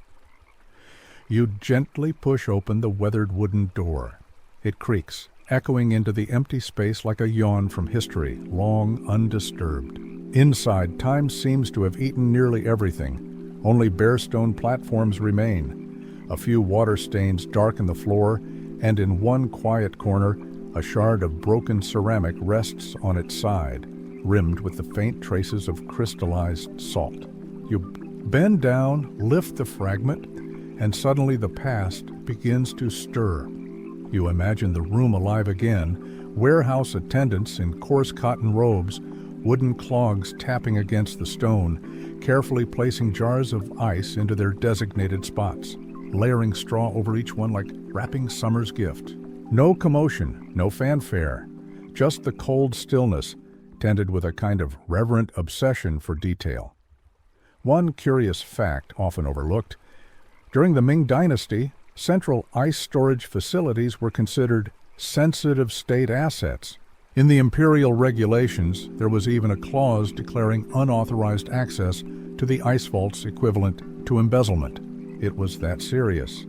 You gently push open the weathered wooden door. It creaks, echoing into the empty space like a yawn from history, long undisturbed. Inside, time seems to have eaten nearly everything. Only bare stone platforms remain. A few water stains darken the floor, and in one quiet corner, a shard of broken ceramic rests on its side, rimmed with the faint traces of crystallized salt. You bend down, lift the fragment, and suddenly the past begins to stir. You imagine the room alive again, warehouse attendants in coarse cotton robes, wooden clogs tapping against the stone, carefully placing jars of ice into their designated spots, layering straw over each one like wrapping summer's gift. No commotion, no fanfare, just the cold stillness, tended with a kind of reverent obsession for detail. One curious fact, often overlooked: during the Ming Dynasty, central ice storage facilities were considered sensitive state assets. In the imperial regulations, there was even a clause declaring unauthorized access to the ice vaults equivalent to embezzlement. It was that serious.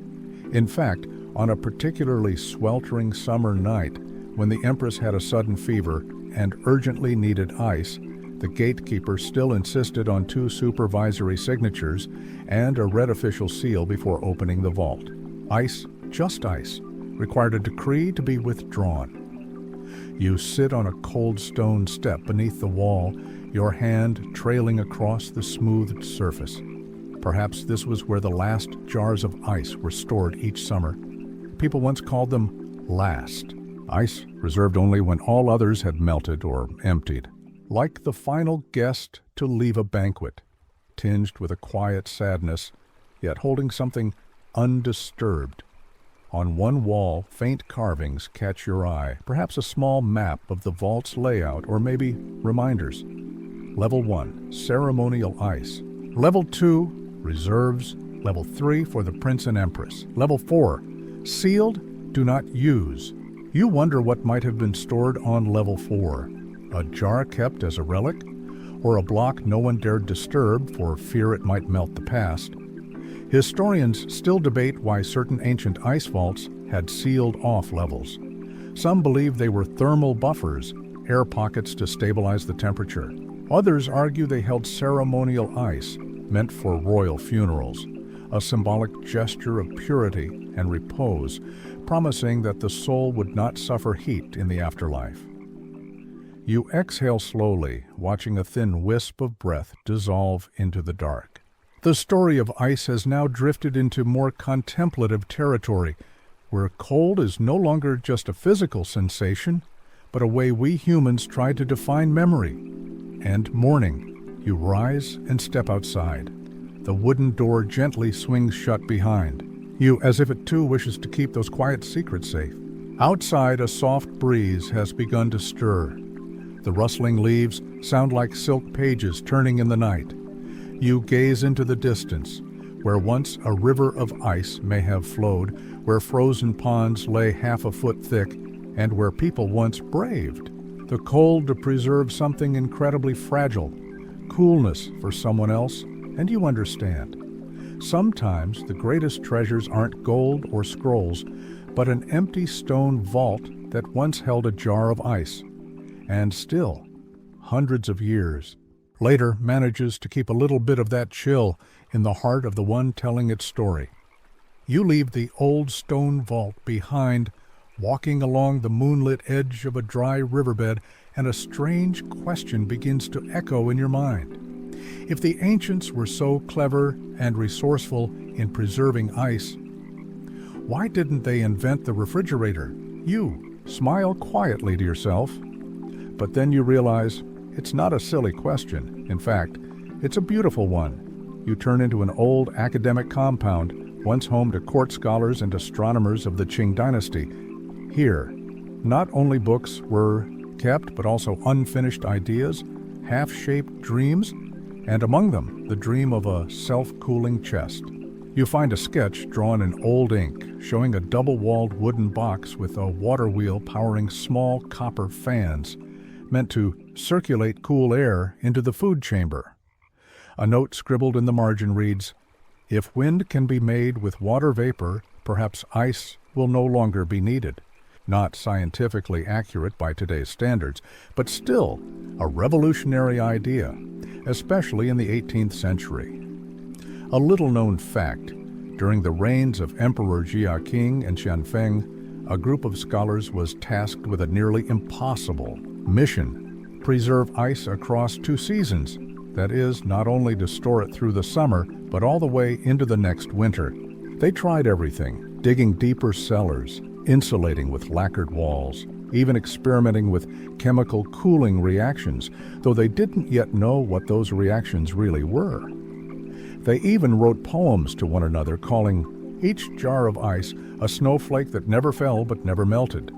In fact, on a particularly sweltering summer night, when the Empress had a sudden fever and urgently needed ice, the gatekeeper still insisted on 2 supervisory signatures and a red official seal before opening the vault. Ice, just ice, required a decree to be withdrawn. You sit on a cold stone step beneath the wall, your hand trailing across the smoothed surface. Perhaps this was where the last jars of ice were stored each summer. People once called them last. Ice reserved only when all others had melted or emptied. Like the final guest to leave a banquet, tinged with a quiet sadness, yet holding something undisturbed. On one wall, faint carvings catch your eye, perhaps a small map of the vault's layout, or maybe reminders. Level 1, ceremonial ice. Level 2, reserves. Level 3, for the prince and empress. Level 4, sealed, do not use. You wonder what might have been stored on level 4. A jar kept as a relic, or a block no one dared disturb for fear it might melt the past. Historians still debate why certain ancient ice vaults had sealed-off levels. Some believe they were thermal buffers, air pockets to stabilize the temperature. Others argue they held ceremonial ice, meant for royal funerals, a symbolic gesture of purity and repose, promising that the soul would not suffer heat in the afterlife. You exhale slowly, watching a thin wisp of breath dissolve into the dark. The story of ice has now drifted into more contemplative territory, where cold is no longer just a physical sensation, but a way we humans try to define memory. And morning, you rise and step outside. The wooden door gently swings shut behind you, as if it too wishes to keep those quiet secrets safe. Outside, a soft breeze has begun to stir. The rustling leaves sound like silk pages turning in the night. You gaze into the distance, where once a river of ice may have flowed, where frozen ponds lay half a foot thick, and where people once braved the cold to preserve something incredibly fragile, coolness for someone else, and you understand. Sometimes the greatest treasures aren't gold or scrolls, but an empty stone vault that once held a jar of ice, and still, hundreds of years later, manages to keep a little bit of that chill in the heart of the one telling its story. You leave the old stone vault behind, walking along the moonlit edge of a dry riverbed, and a strange question begins to echo in your mind. If the ancients were so clever and resourceful in preserving ice, why didn't they invent the refrigerator? You smile quietly to yourself, but then you realize it's not a silly question. In fact, it's a beautiful one. You turn into an old academic compound, once home to court scholars and astronomers of the Qing dynasty. Here, not only books were kept, but also unfinished ideas, half-shaped dreams, and among them, the dream of a self-cooling chest. You find a sketch drawn in old ink, showing a double-walled wooden box with a water wheel powering small copper fans, meant to circulate cool air into the food chamber. A note scribbled in the margin reads, "If wind can be made with water vapor, perhaps ice will no longer be needed." Not scientifically accurate by today's standards, but still a revolutionary idea, especially in the 18th century. A little-known fact, during the reigns of Emperor Jia Qing and Xianfeng, a group of scholars was tasked with a nearly impossible mission: preserve ice across 2 seasons. That is, not only to store it through the summer, but all the way into the next winter. They tried everything, digging deeper cellars, insulating with lacquered walls, even experimenting with chemical cooling reactions, though they didn't yet know what those reactions really were. They even wrote poems to one another, calling each jar of ice a snowflake that never fell but never melted.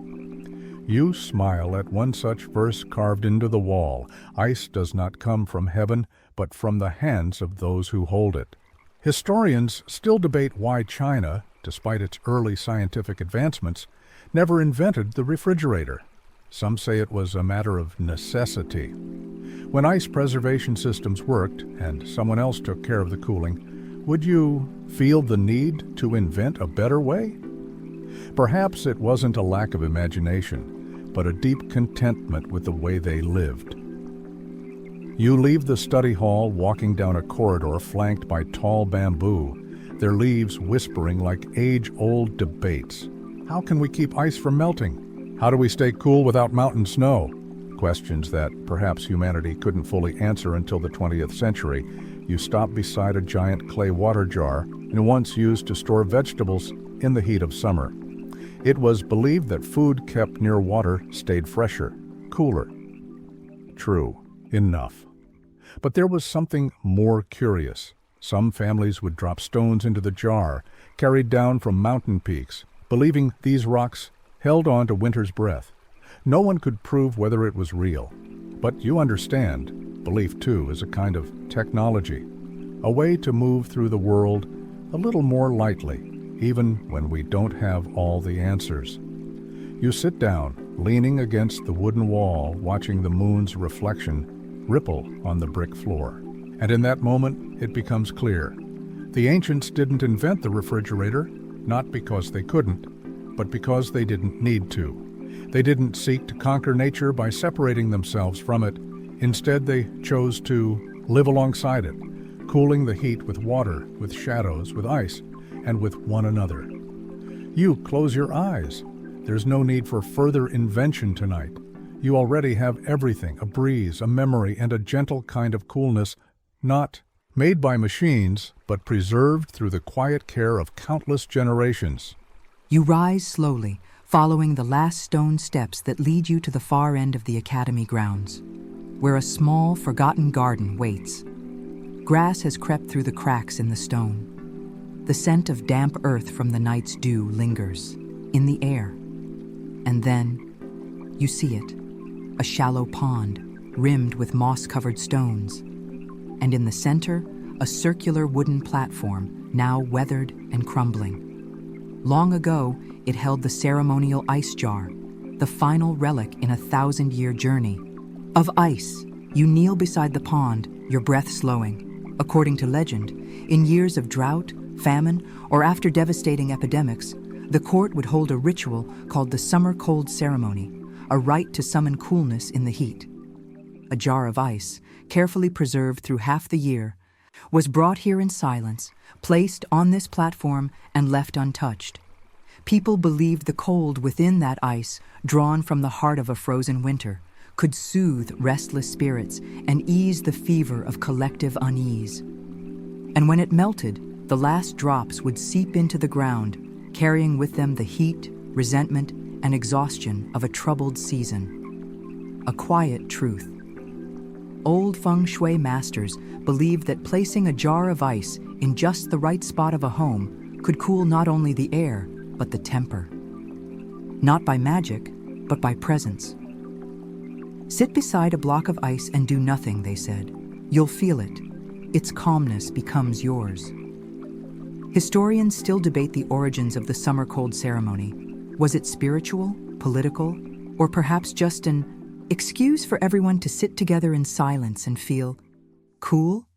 You smile at one such verse carved into the wall: "Ice does not come from heaven, but from the hands of those who hold it." Historians still debate why China, despite its early scientific advancements, never invented the refrigerator. Some say it was a matter of necessity. When ice preservation systems worked and someone else took care of the cooling, would you feel the need to invent a better way? Perhaps it wasn't a lack of imagination, but a deep contentment with the way they lived. You leave the study hall, walking down a corridor flanked by tall bamboo, their leaves whispering like age-old debates. How can we keep ice from melting? How do we stay cool without mountain snow? Questions that perhaps humanity couldn't fully answer until the 20th century. You stop beside a giant clay water jar, and once used to store vegetables in the heat of summer. It was believed that food kept near water stayed fresher, cooler. True, enough. But there was something more curious. Some families would drop stones into the jar, carried down from mountain peaks, believing these rocks held on to winter's breath. No one could prove whether it was real. But you understand, belief too is a kind of technology, a way to move through the world a little more lightly, even when we don't have all the answers. You sit down, leaning against the wooden wall, watching the moon's reflection ripple on the brick floor. And in that moment, it becomes clear. The ancients didn't invent the refrigerator, not because they couldn't, but because they didn't need to. They didn't seek to conquer nature by separating themselves from it. Instead, they chose to live alongside it, cooling the heat with water, with shadows, with ice, and with one another. You close your eyes. There's no need for further invention tonight. You already have everything: a breeze, a memory, and a gentle kind of coolness, not made by machines, but preserved through the quiet care of countless generations. You rise slowly, following the last stone steps that lead you to the far end of the academy grounds, where a small, forgotten garden waits. Grass has crept through the cracks in the stone. The scent of damp earth from the night's dew lingers in the air. And then you see it, a shallow pond rimmed with moss-covered stones. And in the center, a circular wooden platform, now weathered and crumbling. Long ago, it held the ceremonial ice jar, the final relic in a 1,000-year journey. Of ice, you kneel beside the pond, your breath slowing. According to legend, in years of drought, famine, or after devastating epidemics, the court would hold a ritual called the summer cold ceremony, a rite to summon coolness in the heat. A jar of ice, carefully preserved through half the year, was brought here in silence, placed on this platform, and left untouched. People believed the cold within that ice, drawn from the heart of a frozen winter, could soothe restless spirits and ease the fever of collective unease. And when it melted, the last drops would seep into the ground, carrying with them the heat, resentment, and exhaustion of a troubled season. A quiet truth. Old feng shui masters believed that placing a jar of ice in just the right spot of a home could cool not only the air, but the temper. Not by magic, but by presence. Sit beside a block of ice and do nothing, they said. You'll feel it. Its calmness becomes yours. Historians still debate the origins of the summer cold ceremony. Was it spiritual, political, or perhaps just an excuse for everyone to sit together in silence and feel cool?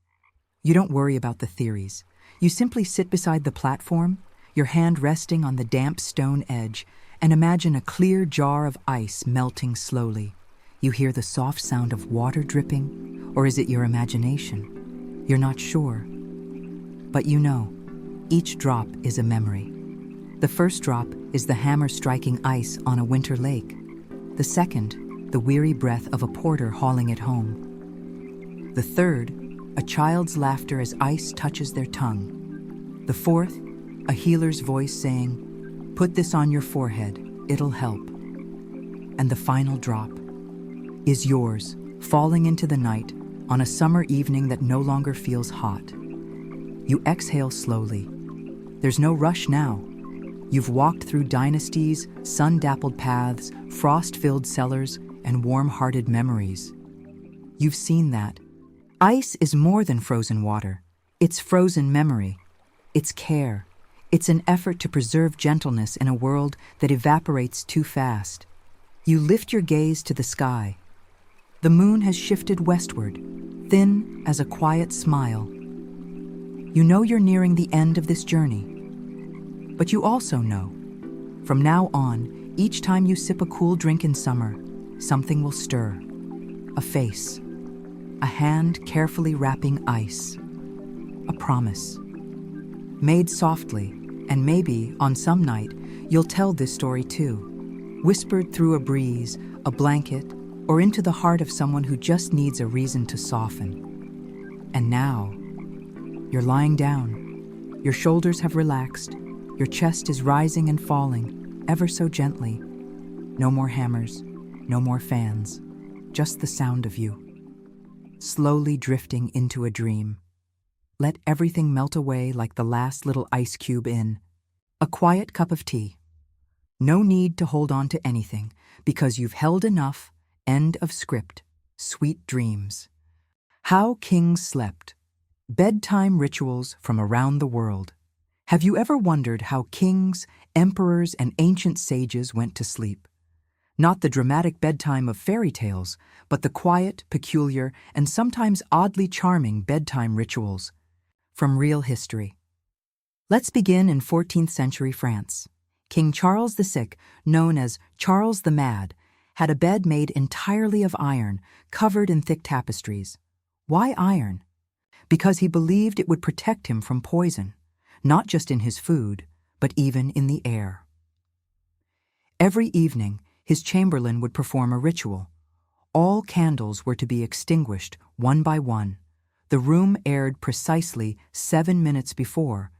You don't worry about the theories. You simply sit beside the platform, your hand resting on the damp stone edge, and imagine a clear jar of ice melting slowly. You hear the soft sound of water dripping, or is it your imagination? You're not sure. But you know, each drop is a memory. The first drop is the hammer striking ice on a winter lake. The second, the weary breath of a porter hauling it home. The third, a child's laughter as ice touches their tongue. The fourth, a healer's voice saying, "Put this on your forehead, it'll help." And the final drop is yours, falling into the night on a summer evening that no longer feels hot. You exhale slowly. There's no rush now. You've walked through dynasties, sun-dappled paths, frost-filled cellars, and warm-hearted memories. You've seen that. Ice is more than frozen water. It's frozen memory. It's care. It's an effort to preserve gentleness in a world that evaporates too fast. You lift your gaze to the sky. The moon has shifted westward, thin as a quiet smile. You know you're nearing the end of this journey. But you also know, from now on, each time you sip a cool drink in summer, something will stir. A face. A hand carefully wrapping ice. A promise. Made softly, and maybe, on some night, you'll tell this story too. Whispered through a breeze, a blanket, or into the heart of someone who just needs a reason to soften. And now, you're lying down. Your shoulders have relaxed. Your chest is rising and falling, ever so gently. No more hammers, no more fans, just the sound of you. Slowly drifting into a dream. Let everything melt away like the last little ice cube in. A quiet cup of tea. No need to hold on to anything, because you've held enough. End of script. Sweet dreams. How kings slept. Bedtime rituals from around the world. Have you ever wondered how kings, emperors, and ancient sages went to sleep? Not the dramatic bedtime of fairy tales, but the quiet, peculiar, and sometimes oddly charming bedtime rituals from real history. Let's begin in 14th century France. King Charles VI, known as Charles the Mad, had a bed made entirely of iron, covered in thick tapestries. Why iron? Because he believed it would protect him from poison, not just in his food, but even in the air. Every evening, his chamberlain would perform a ritual. All candles were to be extinguished one by one. The room aired precisely 7 minutes before.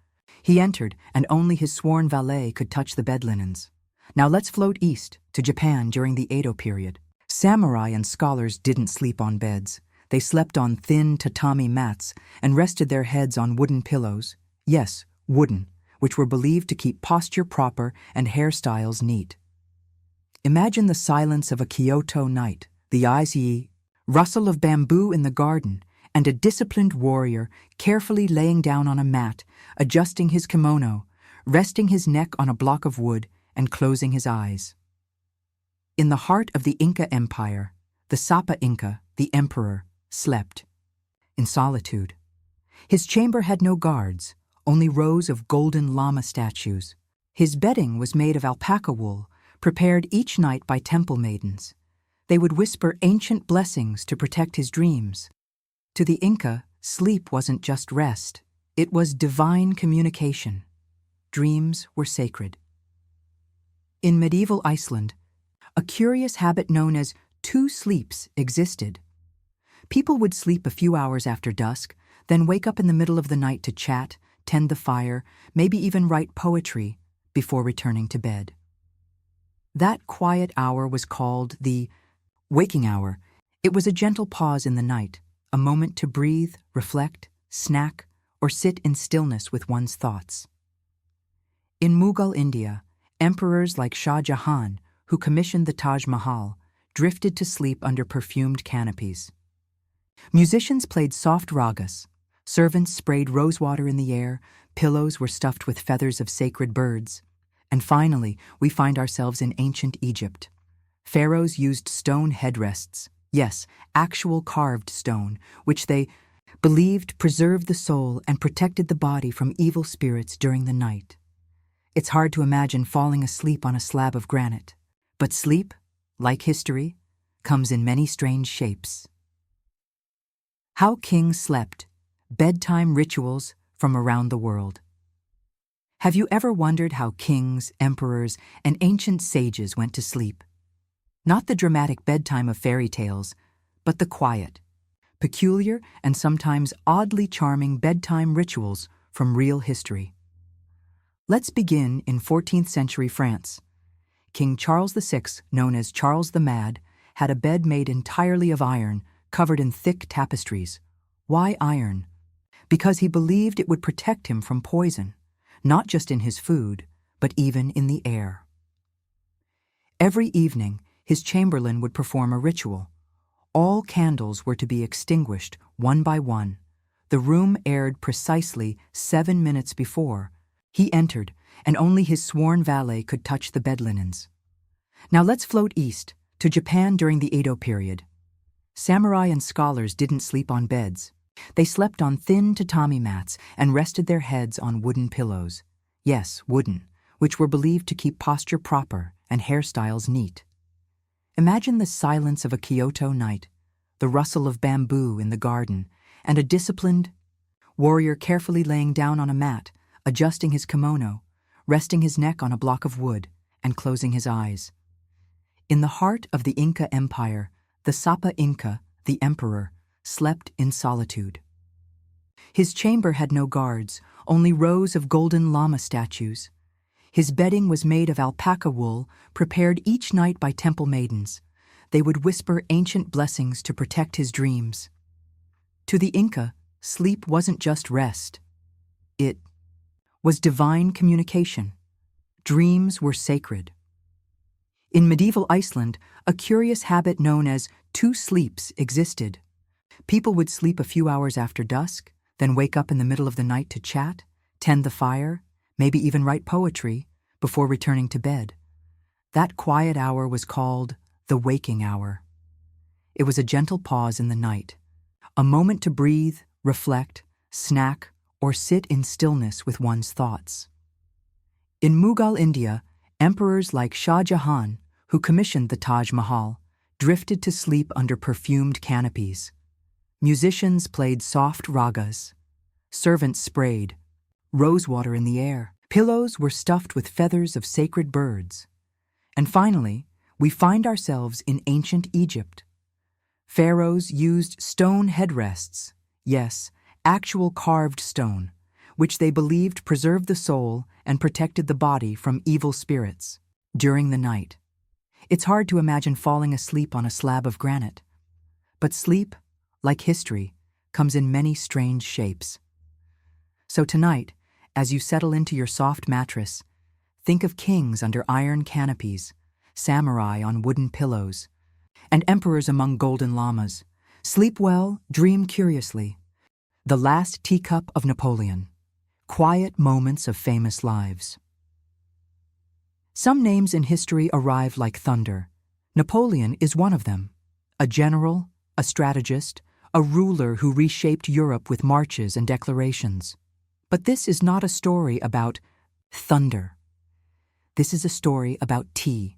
He entered, and only his sworn valet could touch the bed linens. Now let's float east, to Japan during the Edo period. Samurai and scholars didn't sleep on beds. They slept on thin tatami mats and rested their heads on wooden pillows. Yes, wooden, which were believed to keep posture proper and hairstyles neat. Imagine the silence of a Kyoto night, the icy rustle of bamboo in the garden, and a disciplined warrior carefully laying down on a mat, adjusting his kimono, resting his neck on a block of wood, and closing his eyes. In the heart of the Inca Empire, the Sapa Inca, the emperor, slept in solitude. His chamber had no guards, only rows of golden llama statues. His bedding was made of alpaca wool, prepared each night by temple maidens. They would whisper ancient blessings to protect his dreams. To the Inca, sleep wasn't just rest, it was divine communication. Dreams were sacred. In medieval Iceland, a curious habit known as two sleeps existed. People would sleep a few hours after dusk, then wake up in the middle of the night to chat, tend the fire, maybe even write poetry before returning to bed. That quiet hour was called the waking hour. It was a gentle pause in the night, a moment to breathe, reflect, snack, or sit in stillness with one's thoughts. In Mughal India, emperors like Shah Jahan, who commissioned the Taj Mahal, drifted to sleep under perfumed canopies. Musicians played soft ragas, servants sprayed rosewater in the air, pillows were stuffed with feathers of sacred birds. And finally, we find ourselves in ancient Egypt. Pharaohs used stone headrests, yes, actual carved stone, which they believed preserved the soul and protected the body from evil spirits during the night. It's hard to imagine falling asleep on a slab of granite, but sleep, like history, comes in many strange shapes. How kings slept, bedtime rituals from around the world. Have you ever wondered how kings, emperors, and ancient sages went to sleep? Not the dramatic bedtime of fairy tales, but the quiet, peculiar, and sometimes oddly charming bedtime rituals from real history. Let's begin in 14th century France. King Charles VI, known as Charles the Mad, had a bed made entirely of iron, covered in thick tapestries. Why iron? Because he believed it would protect him from poison, not just in his food, but even in the air. Every evening, his chamberlain would perform a ritual. All candles were to be extinguished one by one. The room aired precisely 7 minutes before. He entered, and only his sworn valet could touch the bed linens. Now let's float east, to Japan during the Edo period. Samurai and scholars didn't sleep on beds. They slept on thin tatami mats and rested their heads on wooden pillows. Yes, wooden, which were believed to keep posture proper and hairstyles neat. Imagine the silence of a Kyoto night, the rustle of bamboo in the garden, and a disciplined warrior carefully laying down on a mat, adjusting his kimono, resting his neck on a block of wood, and closing his eyes. In the heart of the Inca Empire, the Sapa Inca, the emperor, slept in solitude. His chamber had no guards, only rows of golden llama statues. His bedding was made of alpaca wool, prepared each night by temple maidens. They would whisper ancient blessings to protect his dreams. To the Inca, sleep wasn't just rest. It was divine communication. Dreams were sacred. In medieval Iceland, a curious habit known as two sleeps existed. People would sleep a few hours after dusk, then wake up in the middle of the night to chat, tend the fire, maybe even write poetry, before returning to bed. That quiet hour was called the waking hour. It was a gentle pause in the night, a moment to breathe, reflect, snack, or sit in stillness with one's thoughts. In Mughal India, emperors like Shah Jahan, who commissioned the Taj Mahal, drifted to sleep under perfumed canopies. Musicians played soft ragas. Servants sprayed rosewater in the air. Pillows were stuffed with feathers of sacred birds. And finally, we find ourselves in ancient Egypt. Pharaohs used stone headrests, yes, actual carved stone, which they believed preserved the soul and protected the body from evil spirits during the night. It's hard to imagine falling asleep on a slab of granite. But sleep, like history, comes in many strange shapes. So tonight, as you settle into your soft mattress, think of kings under iron canopies, samurai on wooden pillows, and emperors among golden llamas. Sleep well, dream curiously. The Last Teacup of Napoleon. Quiet moments of famous lives. Some names in history arrive like thunder. Napoleon is one of them. A general, a strategist, a ruler who reshaped Europe with marches and declarations. But this is not a story about thunder. This is a story about tea.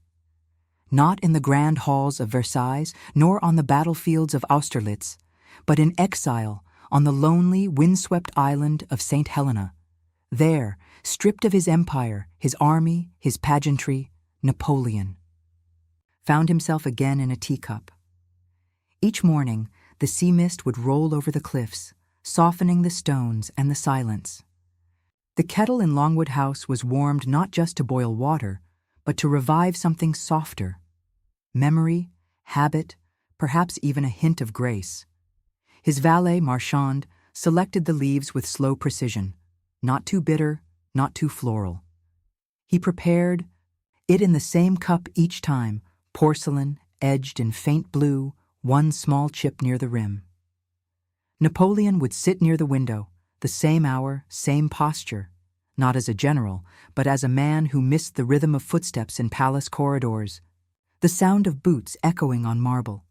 Not in the grand halls of Versailles, nor on the battlefields of Austerlitz, but in exile on the lonely, windswept island of St. Helena. There, stripped of his empire, his army, his pageantry, Napoleon found himself again in a teacup. Each morning, the sea mist would roll over the cliffs, softening the stones and the silence. The kettle in Longwood House was warmed not just to boil water, but to revive something softer. Memory, habit, perhaps even a hint of grace. His valet, Marchand, selected the leaves with slow precision, not too bitter, not too floral. He prepared it in the same cup each time, porcelain, edged in faint blue, one small chip near the rim. Napoleon would sit near the window, the same hour, same posture, not as a general, but as a man who missed the rhythm of footsteps in palace corridors, the sound of boots echoing on marble.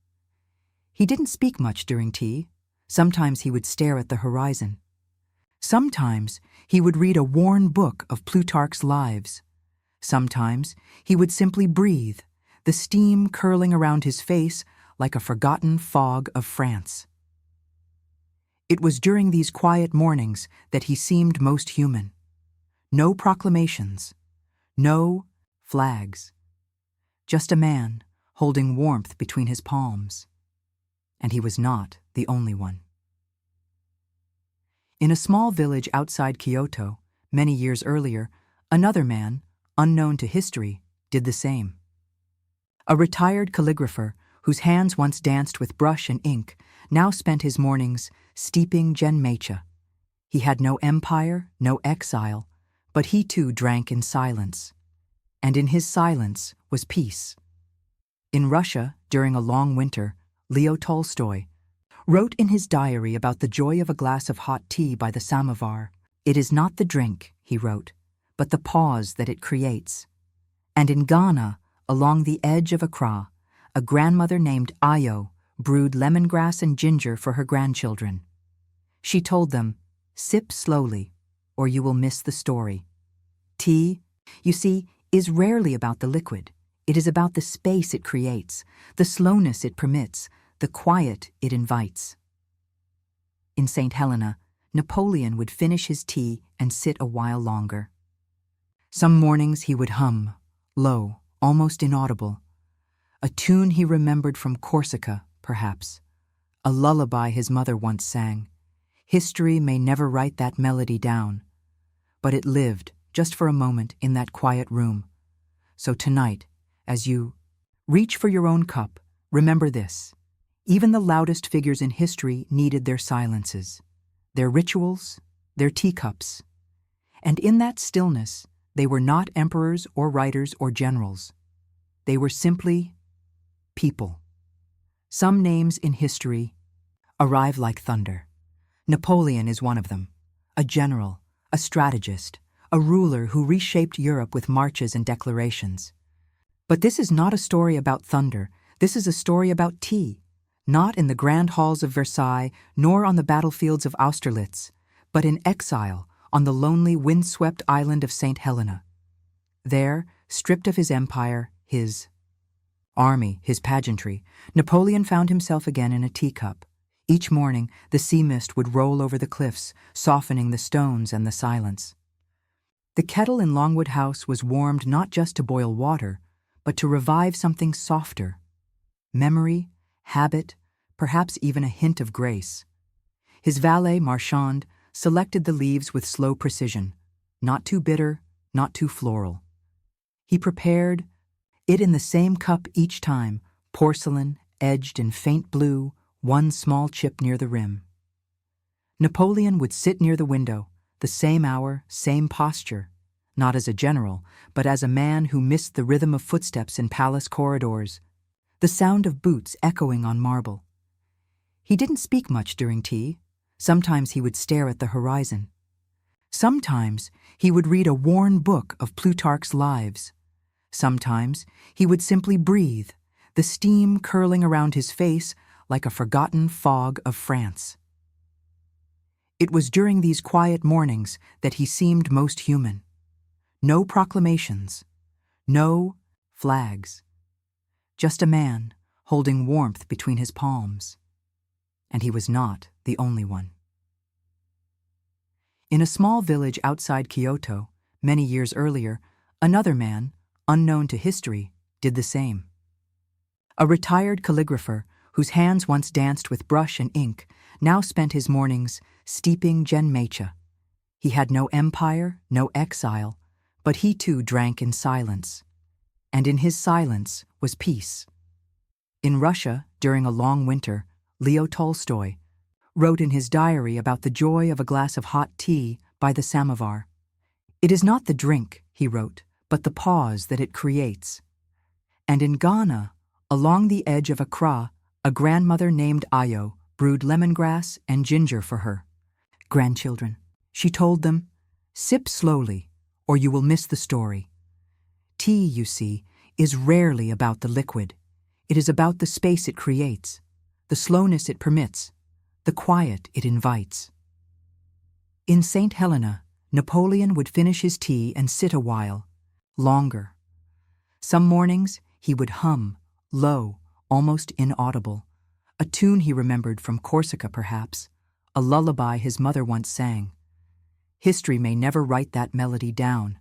He didn't speak much during tea. Sometimes he would stare at the horizon. Sometimes he would read a worn book of Plutarch's Lives. Sometimes he would simply breathe, the steam curling around his face like a forgotten fog of France. It was during these quiet mornings that he seemed most human. No proclamations, no flags, just a man holding warmth between his palms. And he was not the only one. In a small village outside Kyoto, many years earlier, another man, unknown to history, did the same. A retired calligrapher whose hands once danced with brush and ink now spent his mornings steeping genmaicha. He had no empire, no exile, but he too drank in silence. And in his silence was peace. In Russia, during a long winter, Leo Tolstoy wrote in his diary about the joy of a glass of hot tea by the samovar. "It is not the drink," he wrote, "but the pause that it creates." And in Ghana, along the edge of Accra, a grandmother named Ayo brewed lemongrass and ginger for her grandchildren. She told them, "Sip slowly, or you will miss the story." Tea, you see, is rarely about the liquid. It is about the space it creates, the slowness it permits, the quiet it invites. In St. Helena, Napoleon would finish his tea and sit a while longer. Some mornings he would hum, low, almost inaudible, a tune he remembered from Corsica, perhaps, a lullaby his mother once sang. History may never write that melody down, but it lived just for a moment in that quiet room. So tonight, as you reach for your own cup, remember this. Even the loudest figures in history needed their silences, their rituals, their teacups. And in that stillness, they were not emperors or writers or generals. They were simply people. Some names in history arrive like thunder. Napoleon is one of them, a general, a strategist, a ruler who reshaped Europe with marches and declarations. But this is not a story about thunder. This is a story about tea, not in the grand halls of Versailles, nor on the battlefields of Austerlitz, but in exile on the lonely, windswept island of St. Helena. There, stripped of his empire, his army, his pageantry, Napoleon found himself again in a teacup. Each morning, the sea mist would roll over the cliffs, softening the stones and the silence. The kettle in Longwood House was warmed not just to boil water, but to revive something softer. Memory, habit, perhaps even a hint of grace. His valet, Marchand, selected the leaves with slow precision, not too bitter, not too floral. He prepared it in the same cup each time, porcelain, edged in faint blue, one small chip near the rim. Napoleon would sit near the window, the same hour, same posture, not as a general, but as a man who missed the rhythm of footsteps in palace corridors, the sound of boots echoing on marble. He didn't speak much during tea. Sometimes he would stare at the horizon. Sometimes he would read a worn book of Plutarch's Lives. Sometimes he would simply breathe, the steam curling around his face like a forgotten fog of France. It was during these quiet mornings that he seemed most human. No proclamations, no flags. Just a man holding warmth between his palms. And he was not the only one. In a small village outside Kyoto, many years earlier, another man, unknown to history, did the same. A retired calligrapher whose hands once danced with brush and ink now spent his mornings steeping genmaicha. He had no empire, no exile, but he too drank in silence. And in his silence was peace. In Russia, during a long winter, Leo Tolstoy wrote in his diary about the joy of a glass of hot tea by the samovar. "It is not the drink," he wrote, "but the pause that it creates." And in Ghana, along the edge of Accra, a grandmother named Ayo brewed lemongrass and ginger for her grandchildren. She told them, "Sip slowly, or you will miss the story. Tea, you see, is rarely about the liquid. It is about the space it creates, the slowness it permits, the quiet it invites." In St. Helena, Napoleon would finish his tea and sit a while, longer. Some mornings he would hum, low, almost inaudible, a tune he remembered from Corsica perhaps, a lullaby his mother once sang. History may never write that melody down,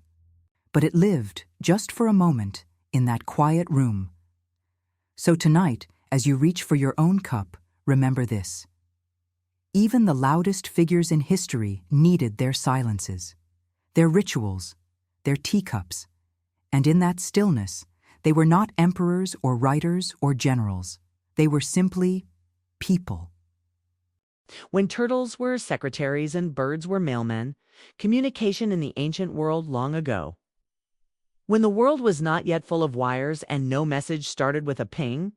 but it lived, just for a moment, in that quiet room. So tonight, as you reach for your own cup, remember this. Even the loudest figures in history needed their silences, their rituals, their teacups, and in that stillness, they were not emperors or writers or generals. They were simply people. When turtles were secretaries and birds were mailmen, communication in the ancient world long ago. When the world was not yet full of wires and no message started with a ping,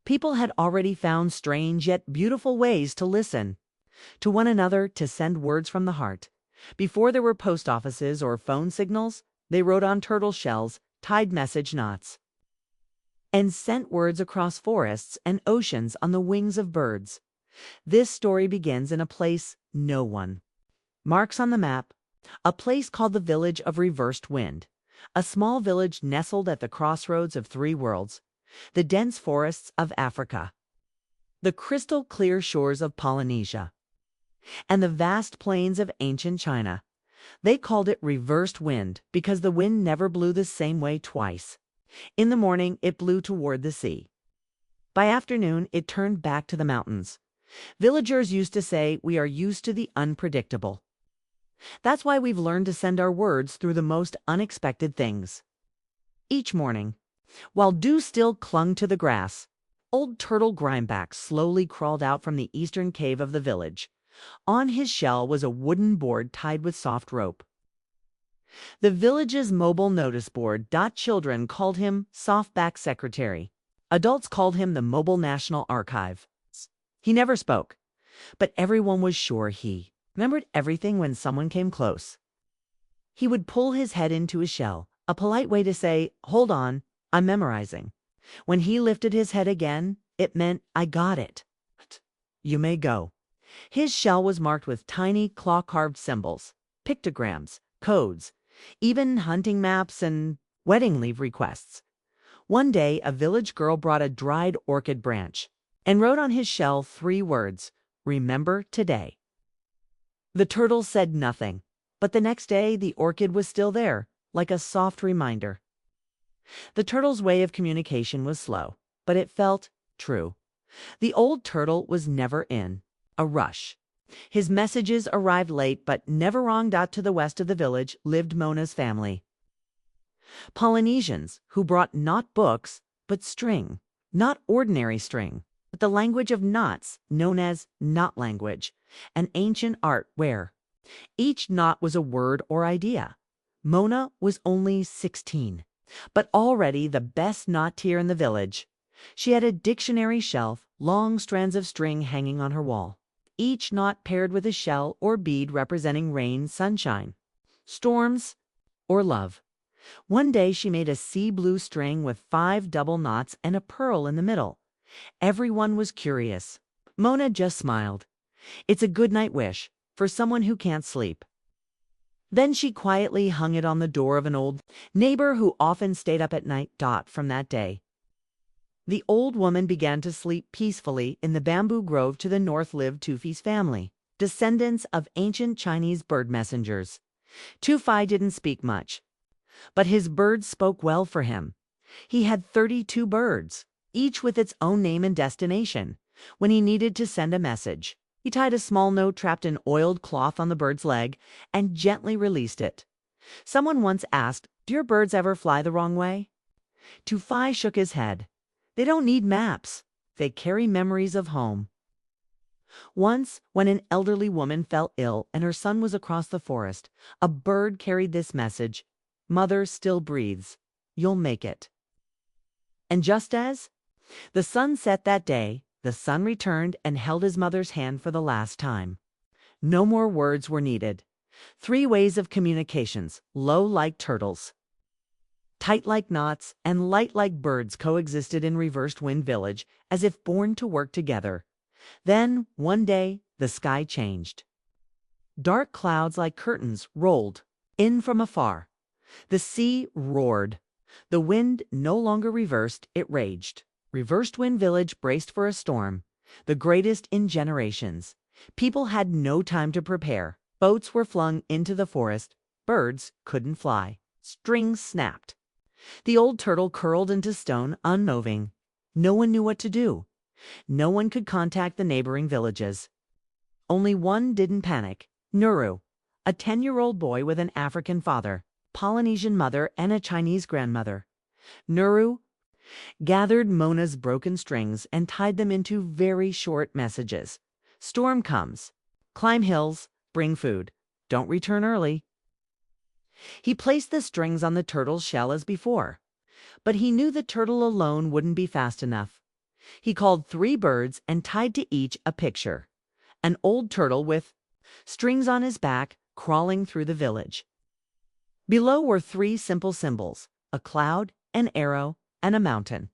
people had already found strange yet beautiful ways to listen to one another, to send words from the heart. Before there were post offices or phone signals, they wrote on turtle shells, tied message knots, and sent words across forests and oceans on the wings of birds. This story begins in a place no one marks on the map, a place called the village of Reversed Wind, a small village nestled at the crossroads of three worlds, the dense forests of Africa, the crystal-clear shores of Polynesia, and the vast plains of ancient China. They called it Reversed Wind because the wind never blew the same way twice. In the morning, it blew toward the sea. By afternoon, it turned back to the mountains. Villagers used to say, "We are used to the unpredictable." That's why we've learned to send our words through the most unexpected things. Each morning, while dew still clung to the grass, old Turtle Grimeback slowly crawled out from the eastern cave of the village. On his shell was a wooden board tied with soft rope. The village's mobile notice board. Children called him Softback Secretary. Adults called him the Mobile National Archive. He never spoke, but everyone was sure he remembered everything when someone came close. He would pull his head into his shell, a polite way to say, "Hold on, I'm memorizing." When he lifted his head again, it meant, "I got it. You may go." His shell was marked with tiny claw-carved symbols, pictograms, codes, even hunting maps and wedding leave requests. One day, a village girl brought a dried orchid branch and wrote on his shell 3 words, "Remember today." The turtle said nothing, but the next day the orchid was still there, like a soft reminder. The turtle's way of communication was slow, but it felt true. The old turtle was never in a rush. His messages arrived late, but never wrong. To the west of the village lived Mona's family. Polynesians who brought not books, but string. Not ordinary string, but the language of knots, known as knot language, an ancient art where each knot was a word or idea. Mona was only 16, but already the best knot-tier in the village. She had a dictionary shelf, long strands of string hanging on her wall, each knot paired with a shell or bead representing rain, sunshine, storms, or love. One day she made a sea blue string with 5 double knots and a pearl in the middle. Everyone was curious. Mona just smiled. It's a good night wish for someone who can't sleep. Then she quietly hung it on the door of an old neighbor who often stayed up at night. From that day, the old woman began to sleep peacefully in the bamboo grove. To the north lived Tufi's family, descendants of ancient Chinese bird messengers. Tufi didn't speak much, but his birds spoke well for him. He had 32 birds, each with its own name and destination. When he needed to send a message, he tied a small note trapped in oiled cloth on the bird's leg and gently released it. Someone once asked, "Do your birds ever fly the wrong way?" Tufi shook his head. They don't need maps. They carry memories of home. Once, when an elderly woman fell ill and her son was across the forest, a bird carried this message: "Mother still breathes. You'll make it." And just as the sun set that day, the son returned and held his mother's hand for the last time. No more words were needed. 3 ways of communications, low like turtles, tight like knots, and light like birds coexisted in Reversed Wind Village as if born to work together. Then, one day, the sky changed. Dark clouds like curtains rolled in from afar. The sea roared. The wind no longer reversed, it raged. Reversed Wind Village braced for a storm, the greatest in generations. People had no time to prepare. Boats were flung into the forest. Birds couldn't fly. Strings snapped. The old turtle curled into stone, unmoving. No one knew what to do. No one could contact the neighboring villages. Only one didn't panic: Nuru, a 10-year-old boy with an African father, Polynesian mother, and a Chinese grandmother. Nuru gathered Mona's broken strings and tied them into very short messages. Storm comes. Climb hills. Bring food. Don't return early. He placed the strings on the turtle's shell as before, but he knew the turtle alone wouldn't be fast enough. He called 3 birds and tied to each a picture: an old turtle with strings on his back crawling through the village. Below were 3 simple symbols: a cloud, an arrow, and a mountain.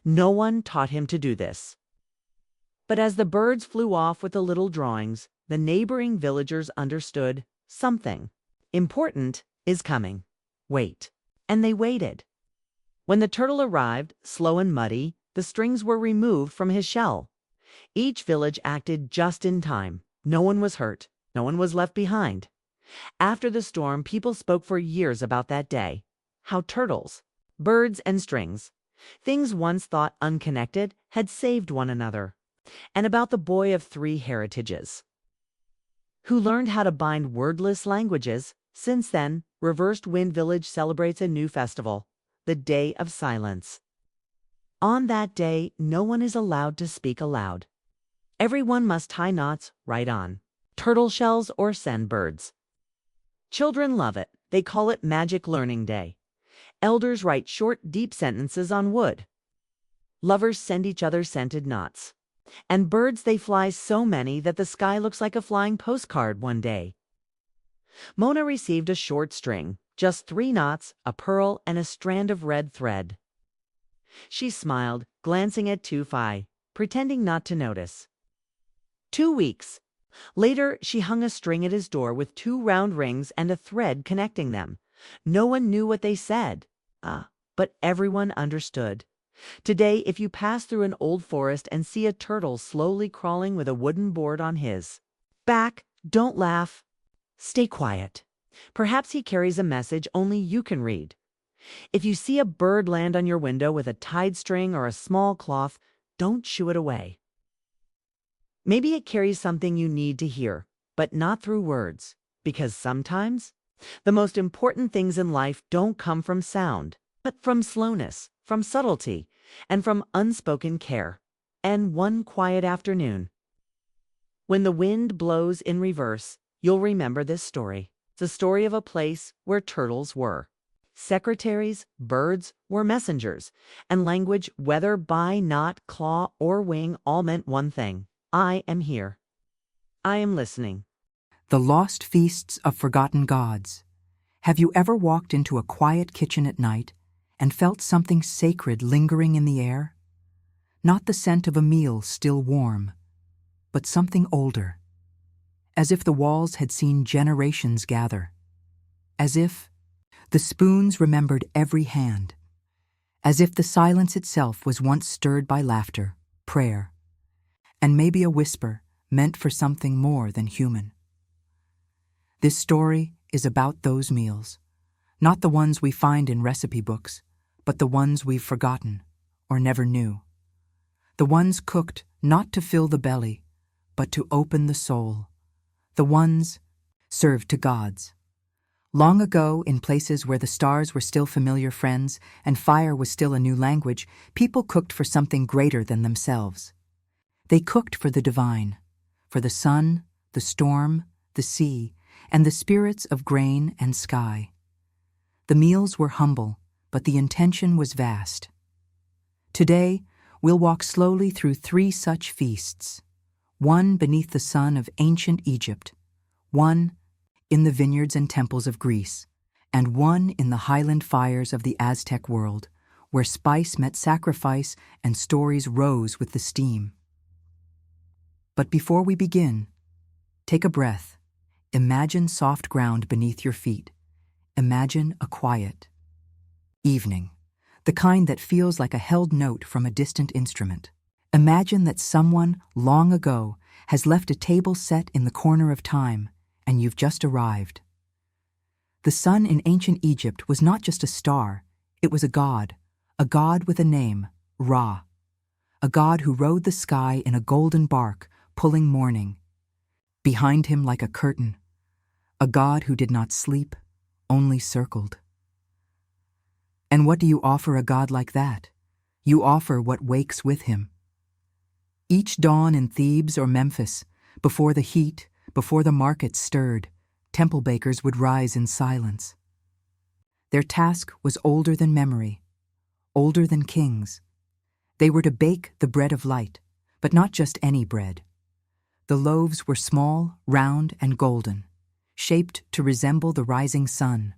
No one taught him to do this. But as the birds flew off with the little drawings, the neighboring villagers understood something important is coming. Wait. And they waited. When the turtle arrived, slow and muddy, the strings were removed from his shell. Each village acted just in time. No one was hurt. No one was left behind. After the storm, people spoke for years about that day. How turtles, birds, and strings, things once thought unconnected, had saved one another. And about the boy of 3 heritages, who learned how to bind wordless languages. Since then, Reversed Wind Village celebrates a new festival, the Day of Silence. On that day, no one is allowed to speak aloud. Everyone must tie knots, write on turtle shells, or send birds. Children love it. They call it Magic Learning Day. Elders write short, deep sentences on wood. Lovers send each other scented knots. And birds, they fly so many that the sky looks like a flying postcard one day. Mona received a short string, just 3 knots, a pearl, and a strand of red thread. She smiled, glancing at Tufi, pretending not to notice. 2 weeks later, she hung a string at his door with 2 round rings and a thread connecting them. No one knew what they said, but everyone understood. Today, if you pass through an old forest and see a turtle slowly crawling with a wooden board on his back, don't laugh. Stay quiet. Perhaps he carries a message only you can read. If you see a bird land on your window with a tied string or a small cloth, don't shoo it away. Maybe it carries something you need to hear, but not through words, because sometimes the most important things in life don't come from sound, but from slowness, from subtlety, and from unspoken care. And one quiet afternoon, when the wind blows in reverse, you'll remember this story. It's the story of a place where turtles were Secretaries, birds, were messengers, and language, whether by knot, claw, or wing, all meant one thing: I am here. I am listening. The lost feasts of forgotten gods. Have you ever walked into a quiet kitchen at night and felt something sacred lingering in the air? Not the scent of a meal still warm, but something older, as if the walls had seen generations gather, as if the spoons remembered every hand, as if the silence itself was once stirred by laughter, prayer, and maybe a whisper meant for something more than human. This story is about those meals, not the ones we find in recipe books, but the ones we've forgotten or never knew. The ones cooked not to fill the belly, but to open the soul. The ones served to gods. Long ago, in places where the stars were still familiar friends and fire was still a new language, people cooked for something greater than themselves. They cooked for the divine, for the sun, the storm, the sea, and the spirits of grain and sky. The meals were humble, but the intention was vast. Today, we'll walk slowly through 3 such feasts: one beneath the sun of ancient Egypt, one in the vineyards and temples of Greece, and one in the highland fires of the Aztec world, where spice met sacrifice and stories rose with the steam. But before we begin, take a breath. Imagine soft ground beneath your feet. Imagine a quiet evening, the kind that feels like a held note from a distant instrument. Imagine that someone long ago has left a table set in the corner of time, and you've just arrived. The sun in ancient Egypt was not just a star, it was a god with a name, Ra, a god who rode the sky in a golden bark, pulling morning. Behind him like a curtain, a god who did not sleep, only circled. And what do you offer a god like that? You offer what wakes with him. Each dawn in Thebes or Memphis, before the heat, before the markets stirred, temple bakers would rise in silence. Their task was older than memory, older than kings. They were to bake the bread of light, but not just any bread. The loaves were small, round, and golden, shaped to resemble the rising sun.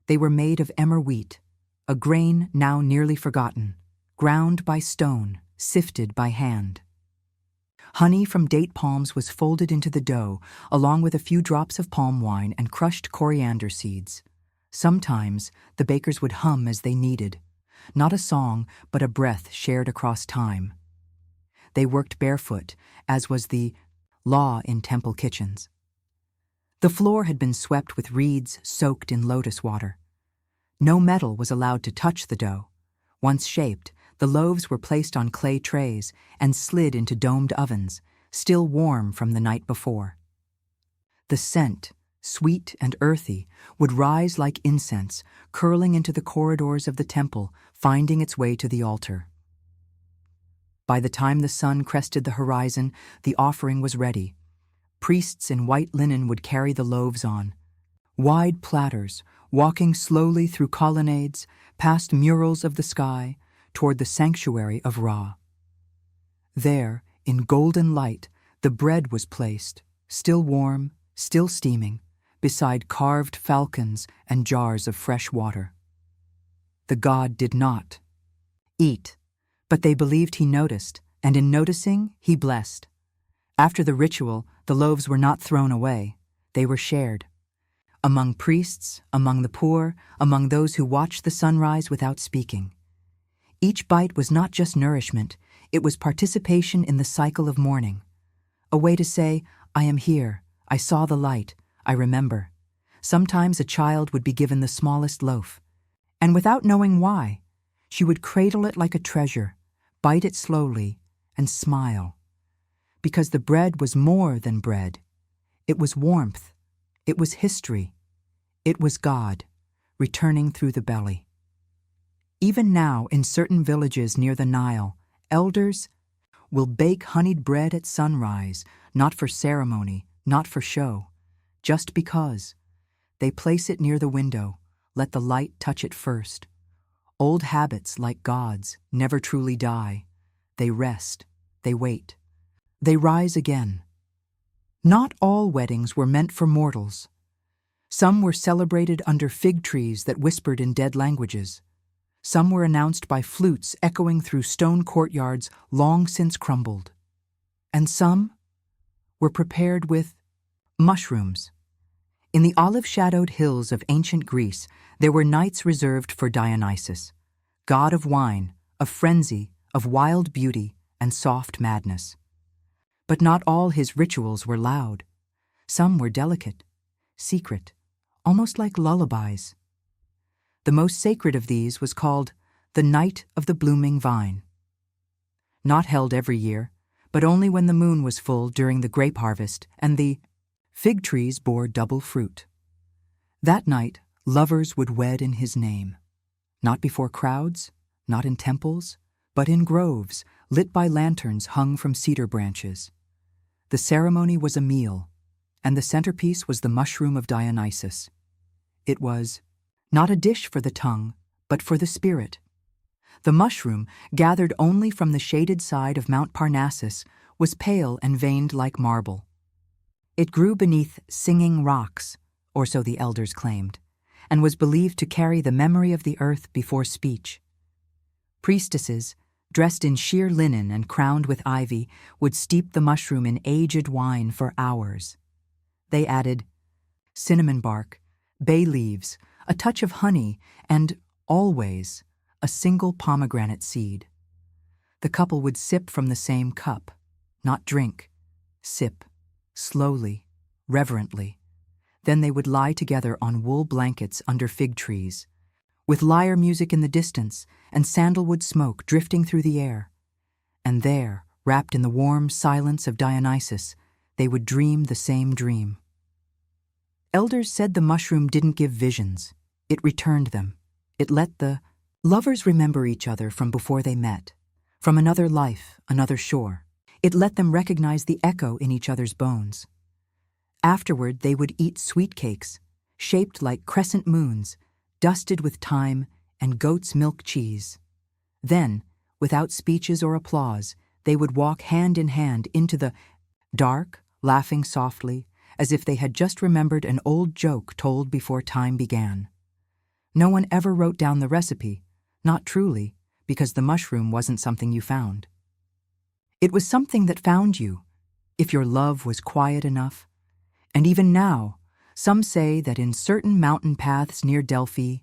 They were made of emmer wheat, a grain now nearly forgotten, ground by stone, sifted by hand. Honey from date palms was folded into the dough, along with a few drops of palm wine and crushed coriander seeds. Sometimes the bakers would hum as they kneaded, not a song, but a breath shared across time. They worked barefoot, as was the law in temple kitchens. The floor had been swept with reeds soaked in lotus water. No metal was allowed to touch the dough. Once shaped, the loaves were placed on clay trays and slid into domed ovens, still warm from the night before. The scent, sweet and earthy, would rise like incense, curling into the corridors of the temple, finding its way to the altar. By the time the sun crested the horizon, the offering was ready. Priests in white linen would carry the loaves on wide platters, walking slowly through colonnades, past murals of the sky, toward the sanctuary of Ra. There, in golden light, the bread was placed, still warm, still steaming, beside carved falcons and jars of fresh water. The god did not eat, but they believed he noticed, and in noticing, he blessed. After the ritual, the loaves were not thrown away, they were shared. Among priests, among the poor, among those who watched the sunrise without speaking. Each bite was not just nourishment, it was participation in the cycle of morning. A way to say, I am here, I saw the light, I remember. Sometimes a child would be given the smallest loaf, and without knowing why, she would cradle it like a treasure, bite it slowly, and smile. Because the bread was more than bread. It was warmth, it was history, it was God, returning through the belly. Even now, in certain villages near the Nile, elders will bake honeyed bread at sunrise, not for ceremony, not for show, just because. They place it near the window, let the light touch it first. Old habits, like gods, never truly die. They rest, they wait, they rise again. Not all weddings were meant for mortals. Some were celebrated under fig trees that whispered in dead languages. Some were announced by flutes echoing through stone courtyards long since crumbled. And some were prepared with mushrooms. In the olive-shadowed hills of ancient Greece, there were nights reserved for Dionysus, god of wine, of frenzy, of wild beauty, and soft madness. But not all his rituals were loud. Some were delicate, secret, almost like lullabies. The most sacred of these was called the Night of the Blooming Vine. Not held every year, but only when the moon was full during the grape harvest and the fig trees bore double fruit. That night, lovers would wed in his name. Not before crowds, not in temples, but in groves lit by lanterns hung from cedar branches. The ceremony was a meal, and the centerpiece was the mushroom of Dionysus. It was not a dish for the tongue, but for the spirit. The mushroom, gathered only from the shaded side of Mount Parnassus, was pale and veined like marble. It grew beneath singing rocks, or so the elders claimed, and was believed to carry the memory of the earth before speech. Priestesses, dressed in sheer linen and crowned with ivy, would steep the mushroom in aged wine for hours. They added cinnamon bark, bay leaves, a touch of honey, and, always, a single pomegranate seed. The couple would sip from the same cup, not drink, sip, slowly, reverently. Then they would lie together on wool blankets under fig trees, with lyre music in the distance and sandalwood smoke drifting through the air. And there, wrapped in the warm silence of Dionysus, they would dream the same dream. Elders said the mushroom didn't give visions. It returned them. It let the lovers remember each other from before they met, from another life, another shore. It let them recognize the echo in each other's bones. Afterward, they would eat sweet cakes, shaped like crescent moons, dusted with thyme and goat's milk cheese. Then, without speeches or applause, they would walk hand in hand into the dark, laughing softly, as if they had just remembered an old joke told before time began. No one ever wrote down the recipe, not truly, because the mushroom wasn't something you found. It was something that found you, if your love was quiet enough. And even now, some say that in certain mountain paths near Delphi,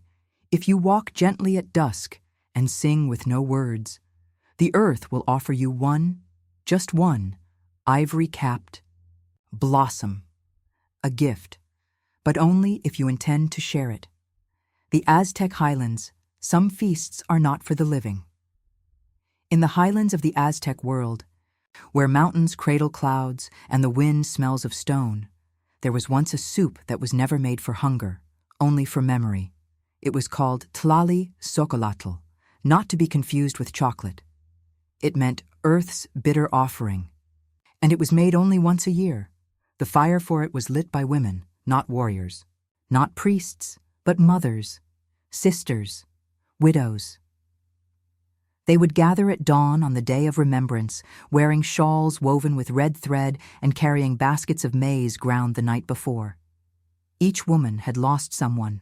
if you walk gently at dusk and sing with no words, the earth will offer you one, just one, ivory-capped blossom, a gift, but only if you intend to share it. The Aztec highlands, some feasts are not for the living. In the highlands of the Aztec world, where mountains cradle clouds and the wind smells of stone, there was once a soup that was never made for hunger, only for memory. It was called tlali socolotl, not to be confused with chocolate. It meant Earth's bitter offering, and it was made only once a year. The fire for it was lit by women, not warriors, not priests, but mothers, sisters, widows. They would gather at dawn on the day of remembrance, wearing shawls woven with red thread and carrying baskets of maize ground the night before. Each woman had lost someone,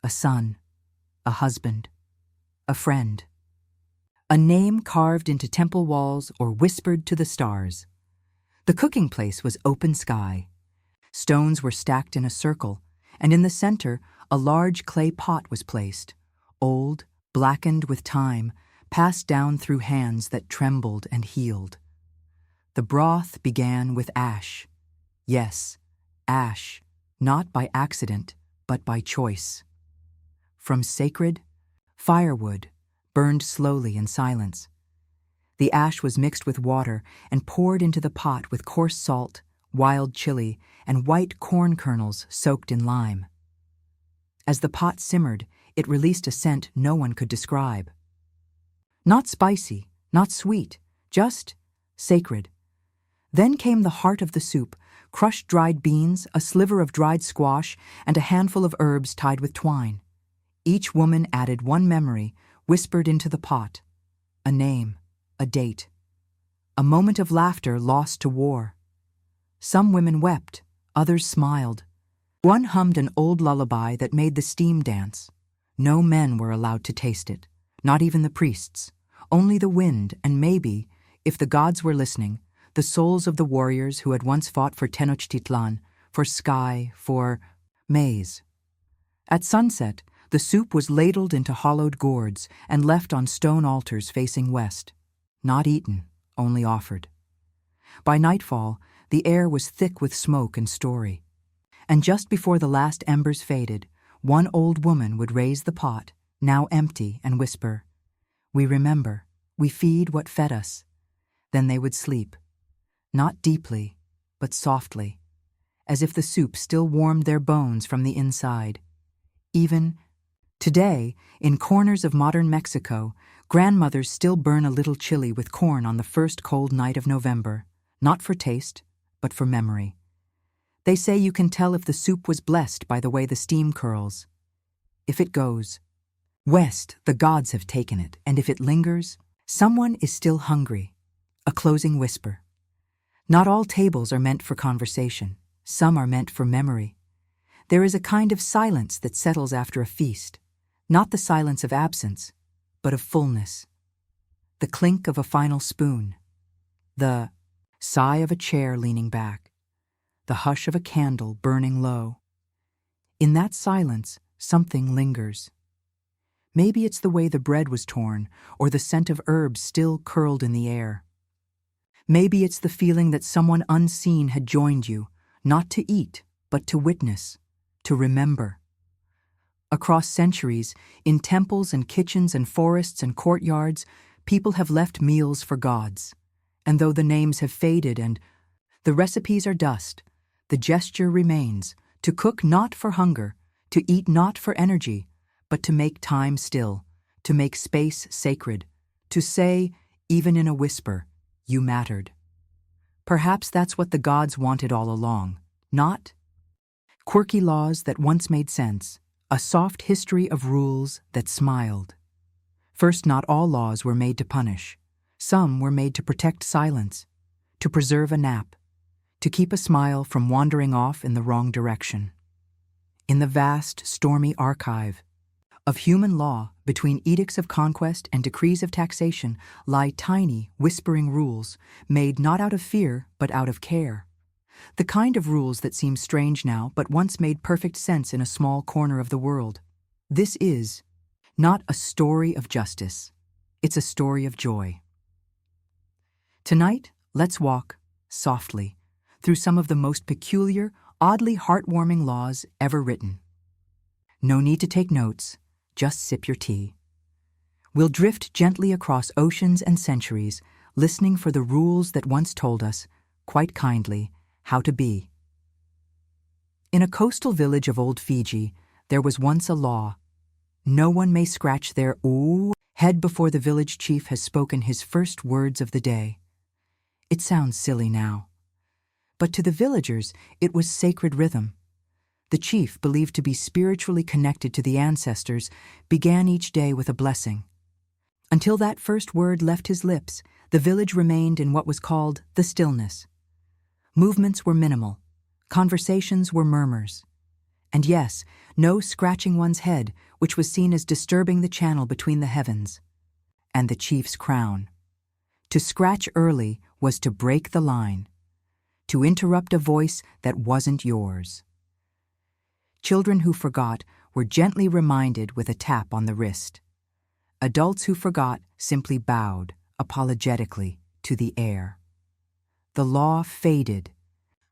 a son, a husband, a friend, a name carved into temple walls or whispered to the stars. The cooking place was open sky. Stones were stacked in a circle, and in the center, a large clay pot was placed, old, blackened with time, passed down through hands that trembled and healed. The broth began with ash. Yes, ash, not by accident, but by choice. From sacred, firewood burned slowly in silence. The ash was mixed with water and poured into the pot with coarse salt, wild chili, and white corn kernels soaked in lime. As the pot simmered, it released a scent no one could describe. Not spicy, not sweet, just sacred. Then came the heart of the soup, crushed dried beans, a sliver of dried squash, and a handful of herbs tied with twine. Each woman added one memory, whispered into the pot. A name, a date. A moment of laughter lost to war. Some women wept, others smiled. One hummed an old lullaby that made the steam dance. No men were allowed to taste it, not even the priests. Only the wind and maybe, if the gods were listening, the souls of the warriors who had once fought for Tenochtitlan, for sky, for maize. At sunset, the soup was ladled into hollowed gourds and left on stone altars facing west. Not eaten, only offered. By nightfall, the air was thick with smoke and story. And just before the last embers faded, one old woman would raise the pot, now empty, and whisper, "We remember, we feed what fed us." Then they would sleep, not deeply, but softly, as if the soup still warmed their bones from the inside. Even today, in corners of modern Mexico, grandmothers still burn a little chili with corn on the first cold night of November, not for taste, but for memory. They say you can tell if the soup was blessed by the way the steam curls. If it goes west, the gods have taken it, and if it lingers, someone is still hungry. A closing whisper. Not all tables are meant for conversation. Some are meant for memory. There is a kind of silence that settles after a feast, not the silence of absence, but of fullness. The clink of a final spoon. The sigh of a chair leaning back. The hush of a candle burning low. In that silence, something lingers. Maybe it's the way the bread was torn, or the scent of herbs still curled in the air. Maybe it's the feeling that someone unseen had joined you, not to eat, but to witness, to remember. Across centuries, in temples and kitchens and forests and courtyards, people have left meals for gods. And though the names have faded and the recipes are dust, the gesture remains, to cook not for hunger, to eat not for energy, but to make time still, to make space sacred, to say, even in a whisper, you mattered. Perhaps that's what the gods wanted all along, not quirky laws that once made sense, a soft history of rules that smiled. First, not all laws were made to punish. Some were made to protect silence, to preserve a nap, to keep a smile from wandering off in the wrong direction. In the vast, stormy archive of human law, between edicts of conquest and decrees of taxation, lie tiny, whispering rules, made not out of fear, but out of care. The kind of rules that seem strange now, but once made perfect sense in a small corner of the world. This is not a story of justice. It's a story of joy. Tonight, let's walk, softly, through some of the most peculiar, oddly heartwarming laws ever written. No need to take notes, just sip your tea. We'll drift gently across oceans and centuries, listening for the rules that once told us, quite kindly, how to be. In a coastal village of old Fiji, there was once a law. No one may scratch their head before the village chief has spoken his first words of the day. It sounds silly now. But to the villagers, it was sacred rhythm. The chief, believed to be spiritually connected to the ancestors, began each day with a blessing. Until that first word left his lips, the village remained in what was called the stillness. Movements were minimal. Conversations were murmurs. And yes, no scratching one's head, which was seen as disturbing the channel between the heavens and the chief's crown. To scratch early was to break the line, to interrupt a voice that wasn't yours. Children who forgot were gently reminded with a tap on the wrist. Adults who forgot simply bowed, apologetically, to the air. The law faded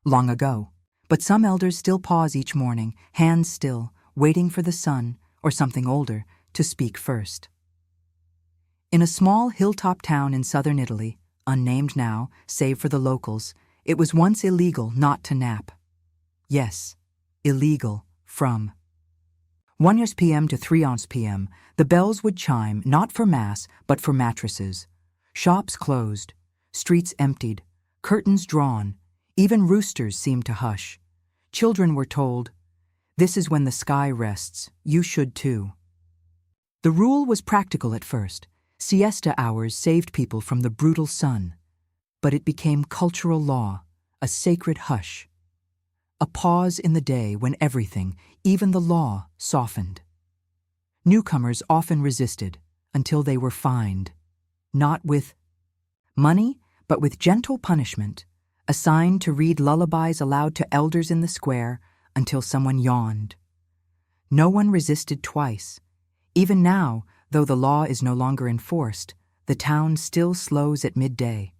long ago, but some elders still pause each morning, hands still, waiting for the sun, or something older, to speak first. In a small hilltop town in southern Italy, unnamed now, save for the locals, it was once illegal not to nap. Yes, illegal from 1 p.m. to 3 p.m., the bells would chime not for mass, but for mattresses. Shops closed, streets emptied, curtains drawn, even roosters seemed to hush. Children were told, "This is when the sky rests, you should too." The rule was practical at first. Siesta hours saved people from the brutal sun. But it became cultural law, a sacred hush. A pause in the day when everything, even the law, softened. Newcomers often resisted until they were fined. Not with money, but with gentle punishment, assigned to read lullabies aloud to elders in the square until someone yawned. No one resisted twice. Even now, though the law is no longer enforced, the town still slows at midday.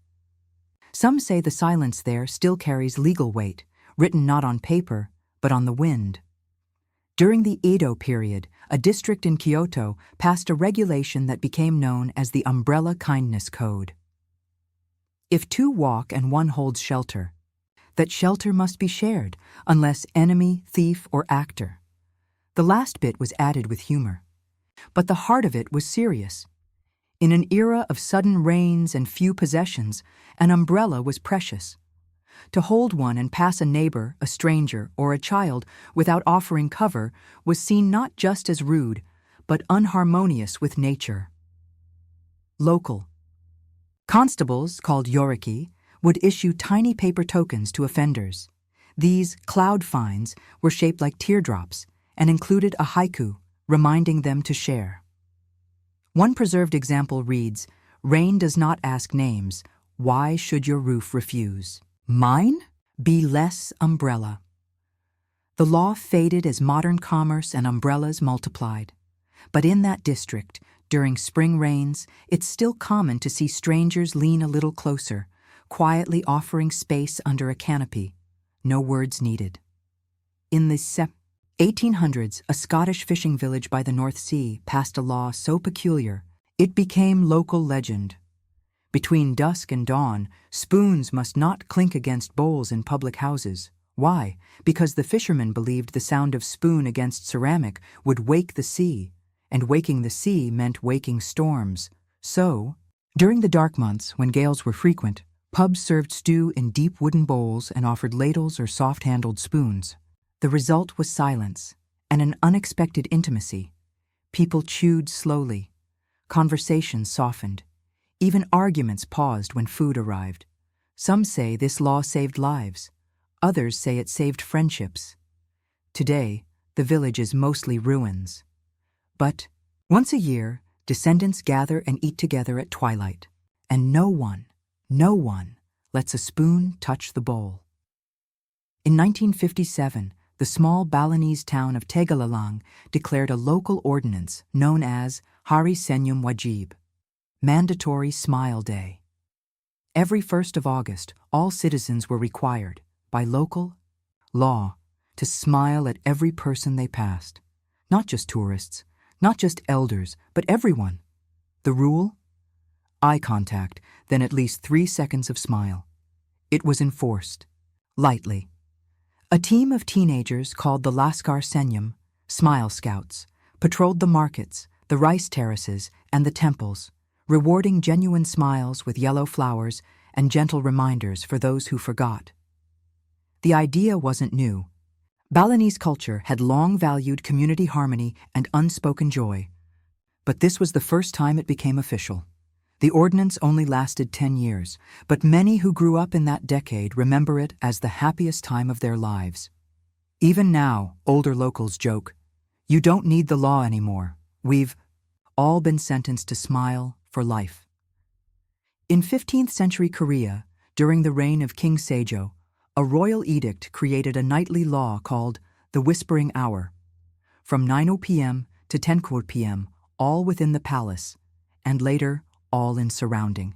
Some say the silence there still carries legal weight, written not on paper, but on the wind. During the Edo period, a district in Kyoto passed a regulation that became known as the Umbrella Kindness Code. If two walk and one holds shelter, that shelter must be shared, unless enemy, thief, or actor. The last bit was added with humor. But the heart of it was serious. In an era of sudden rains and few possessions, an umbrella was precious. To hold one and pass a neighbor, a stranger, or a child without offering cover was seen not just as rude, but unharmonious with nature. Local. Constables, called yoriki, would issue tiny paper tokens to offenders. These cloud fines were shaped like teardrops and included a haiku, reminding them to share. One preserved example reads, "Rain does not ask names. Why should your roof refuse? Mine? Be less umbrella." The law faded as modern commerce and umbrellas multiplied. But in that district, during spring rains, it's still common to see strangers lean a little closer, quietly offering space under a canopy. No words needed. In the 1800s, a Scottish fishing village by the North Sea passed a law so peculiar, it became local legend. Between dusk and dawn, spoons must not clink against bowls in public houses. Why? Because the fishermen believed the sound of spoon against ceramic would wake the sea, and waking the sea meant waking storms. So, during the dark months, when gales were frequent, pubs served stew in deep wooden bowls and offered ladles or soft-handled spoons. The result was silence and an unexpected intimacy. People chewed slowly. Conversations softened. Even arguments paused when food arrived. Some say this law saved lives. Others say it saved friendships. Today, the village is mostly ruins. But once a year, descendants gather and eat together at twilight. And no one lets a spoon touch the bowl. In 1957, the small Balinese town of Tegalalang declared a local ordinance known as Hari Senyum Wajib, Mandatory Smile Day. Every 1st of August, all citizens were required, by local law, to smile at every person they passed. Not just tourists, not just elders, but everyone. The rule? Eye contact, then at least 3 seconds of smile. It was enforced, lightly. A team of teenagers called the Laskar Senyum, Smile Scouts, patrolled the markets, the rice terraces, and the temples, rewarding genuine smiles with yellow flowers and gentle reminders for those who forgot. The idea wasn't new. Balinese culture had long valued community harmony and unspoken joy. But this was the first time it became official. The ordinance only lasted 10 years, but many who grew up in that decade remember it as the happiest time of their lives. Even now, older locals joke, "You don't need the law anymore. We've all been sentenced to smile for life." In 15th century Korea, during the reign of King Sejong, a royal edict created a nightly law called the Whispering Hour. From 9 p.m. to 10 p.m., all within the palace, and later, all in surrounding.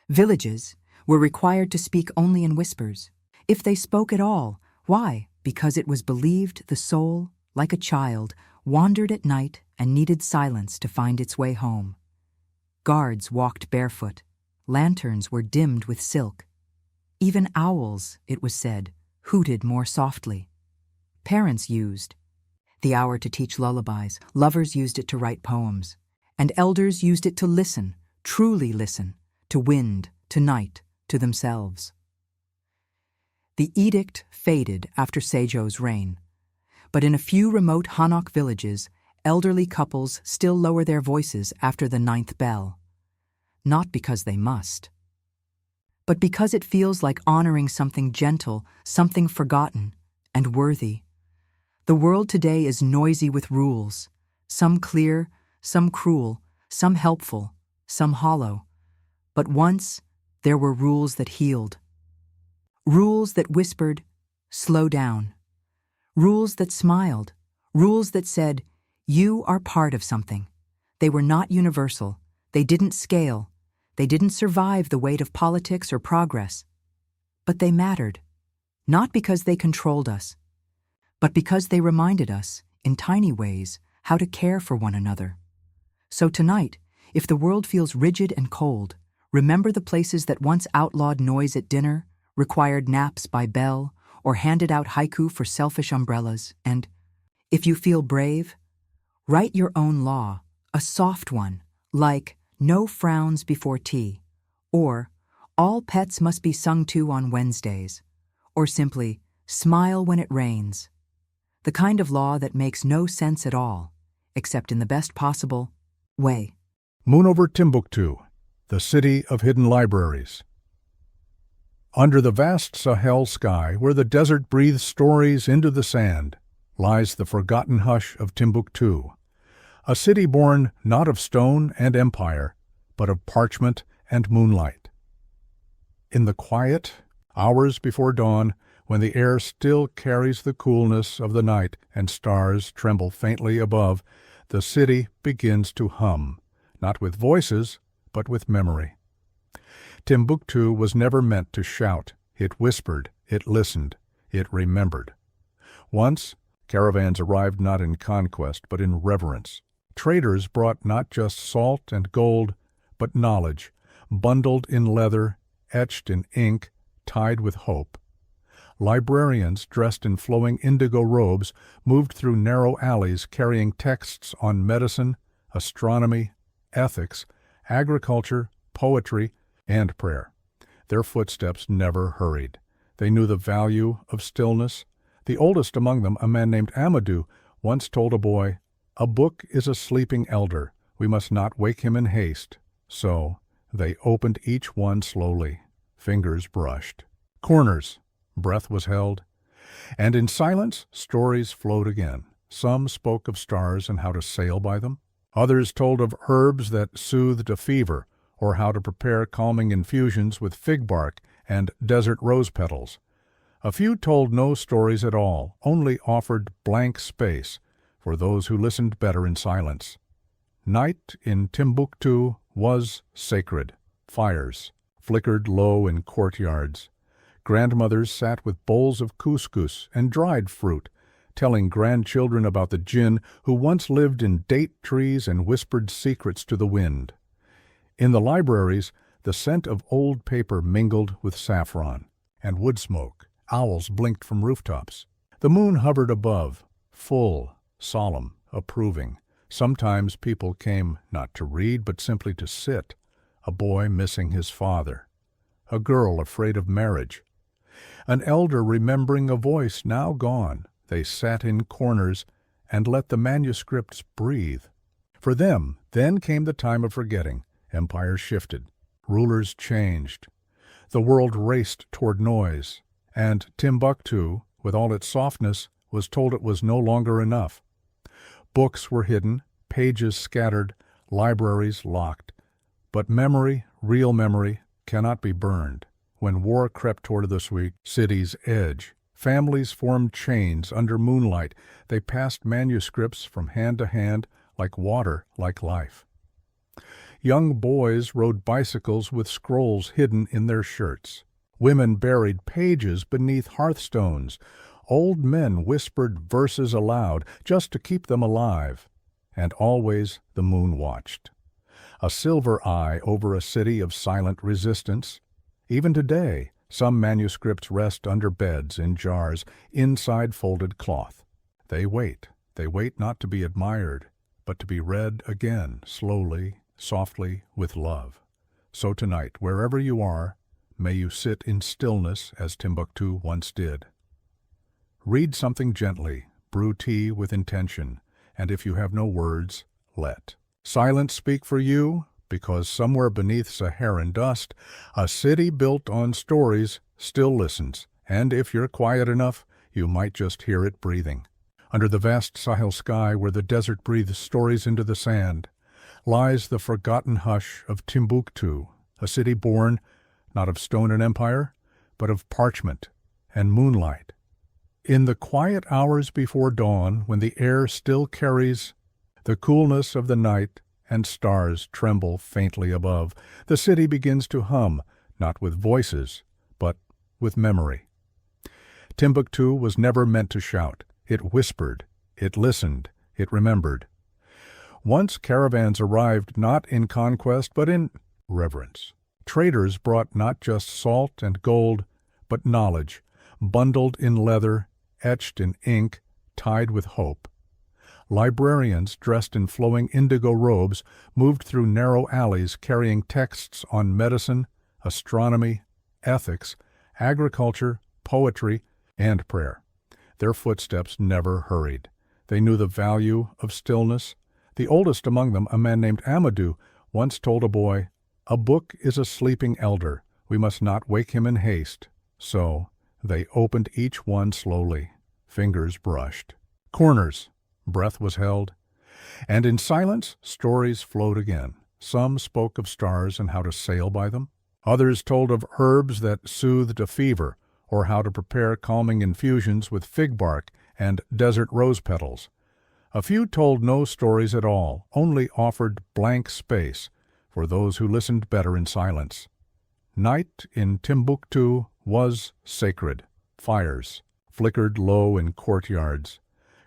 Villages were required to speak only in whispers. If they spoke at all, why? Because it was believed the soul, like a child, wandered at night and needed silence to find its way home. Guards walked barefoot. Lanterns were dimmed with silk. Even owls, it was said, hooted more softly. Parents used the hour to teach lullabies, lovers used it to write poems, and elders used it to listen, truly listen, to wind, to night, to themselves. The edict faded after Sejong's reign, but in a few remote Hanok villages, elderly couples still lower their voices after the 9th bell, not because they must, but because it feels like honoring something gentle, something forgotten, and worthy. The world today is noisy with rules, some clear, some cruel, some helpful, some hollow. But once, there were rules that healed. Rules that whispered, "Slow down." Rules that smiled. Rules that said, "You are part of something." They were not universal. They didn't scale. They didn't survive the weight of politics or progress. But they mattered, not because they controlled us, but because they reminded us, in tiny ways, how to care for one another. So tonight, if the world feels rigid and cold, remember the places that once outlawed noise at dinner, required naps by bell, or handed out haiku for selfish umbrellas, and, if you feel brave, write your own law, a soft one, like "No frowns before tea," or "All pets must be sung to on Wednesdays," or simply "Smile when it rains." The kind of law that makes no sense at all, except in the best possible way. Moon over Timbuktu, the city of hidden libraries. Under the vast Sahel sky, where the desert breathes stories into the sand, lies the forgotten hush of Timbuktu, a city born not of stone and empire, but of parchment and moonlight. In the quiet, hours before dawn, when the air still carries the coolness of the night and stars tremble faintly above, the city begins to hum, not with voices, but with memory. Timbuktu was never meant to shout. It whispered, it listened, it remembered. Once, caravans arrived not in conquest, but in reverence. Traders brought not just salt and gold, but knowledge, bundled in leather, etched in ink, tied with hope. Librarians, dressed in flowing indigo robes, moved through narrow alleys carrying texts on medicine, astronomy, ethics, agriculture, poetry, and prayer. Their footsteps never hurried. They knew the value of stillness. The oldest among them, a man named Amadou, once told a boy, "A book is a sleeping elder. We must not wake him in haste." So they opened each one slowly. Fingers brushed. Corners. Breath was held. And in silence, stories flowed again. Some spoke of stars and how to sail by them. Others told of herbs that soothed a fever, or how to prepare calming infusions with fig bark and desert rose petals. A few told no stories at all, only offered blank space for those who listened better in silence. Night in Timbuktu was sacred. Fires flickered low in courtyards. Grandmothers sat with bowls of couscous and dried fruit, telling grandchildren about the jinn who once lived in date trees and whispered secrets to the wind. In the libraries, the scent of old paper mingled with saffron and wood smoke. Owls blinked from rooftops. The moon hovered above, full, solemn, approving. Sometimes people came not to read, but simply to sit. A boy missing his father. A girl afraid of marriage. An elder remembering a voice now gone. They sat in corners and let the manuscripts breathe. For them, then came the time of forgetting. Empires shifted. Rulers changed. The world raced toward noise. And Timbuktu, with all its softness, was told it was no longer enough. Books were hidden, pages scattered, libraries locked. But memory, real memory, cannot be burned. When war crept toward the city's edge, families formed chains under moonlight. They passed manuscripts from hand to hand like water, like life. Young boys rode bicycles with scrolls hidden in their shirts. Women buried pages beneath hearthstones. Old men whispered verses aloud just to keep them alive. And always the moon watched. A silver eye over a city of silent resistance. Even today, some manuscripts rest under beds in jars, inside folded cloth. They wait not to be admired, but to be read again, slowly, softly, with love. So tonight, wherever you are, may you sit in stillness as Timbuktu once did. Read something gently, brew tea with intention, and if you have no words, let silence speak for you, because somewhere beneath Saharan dust, a city built on stories still listens, and if you're quiet enough, you might just hear it breathing. Under the vast Sahel sky, where the desert breathes stories into the sand, lies the forgotten hush of Timbuktu, a city born not of stone and empire, but of parchment and moonlight. In the quiet hours before dawn, when the air still carries the coolness of the night and stars tremble faintly above, the city begins to hum, not with voices, but with memory. Timbuktu was never meant to shout. It whispered, it listened, it remembered. Once caravans arrived not in conquest, but in reverence. Traders brought not just salt and gold, but knowledge, bundled in leather, etched in ink, tied with hope. Librarians, dressed in flowing indigo robes, moved through narrow alleys carrying texts on medicine, astronomy, ethics, agriculture, poetry, and prayer. Their footsteps never hurried. They knew the value of stillness. The oldest among them, a man named Amadou, once told a boy, "A book is a sleeping elder. We must not wake him in haste." So they opened each one slowly. Fingers brushed. Corners. Breath was held. And in silence, stories flowed again. Some spoke of stars and how to sail by them. Others told of herbs that soothed a fever, or how to prepare calming infusions with fig bark and desert rose petals. A few told no stories at all, only offered blank space for those who listened better in silence. Night in Timbuktu was sacred. Fires flickered low in courtyards.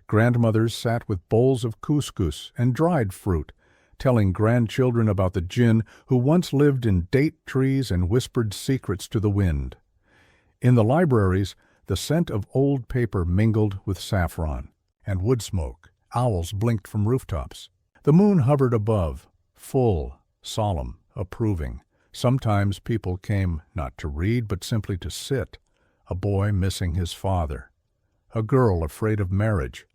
Grandmothers sat with bowls of couscous and dried fruit, telling grandchildren about the jinn who once lived in date trees and whispered secrets to the wind. In the libraries, the scent of old paper mingled with saffron and wood smoke. Owls blinked from rooftops. The moon hovered above, full, solemn, approving. Sometimes people came not to read, but simply to sit. A boy missing his father. A girl afraid of marriage.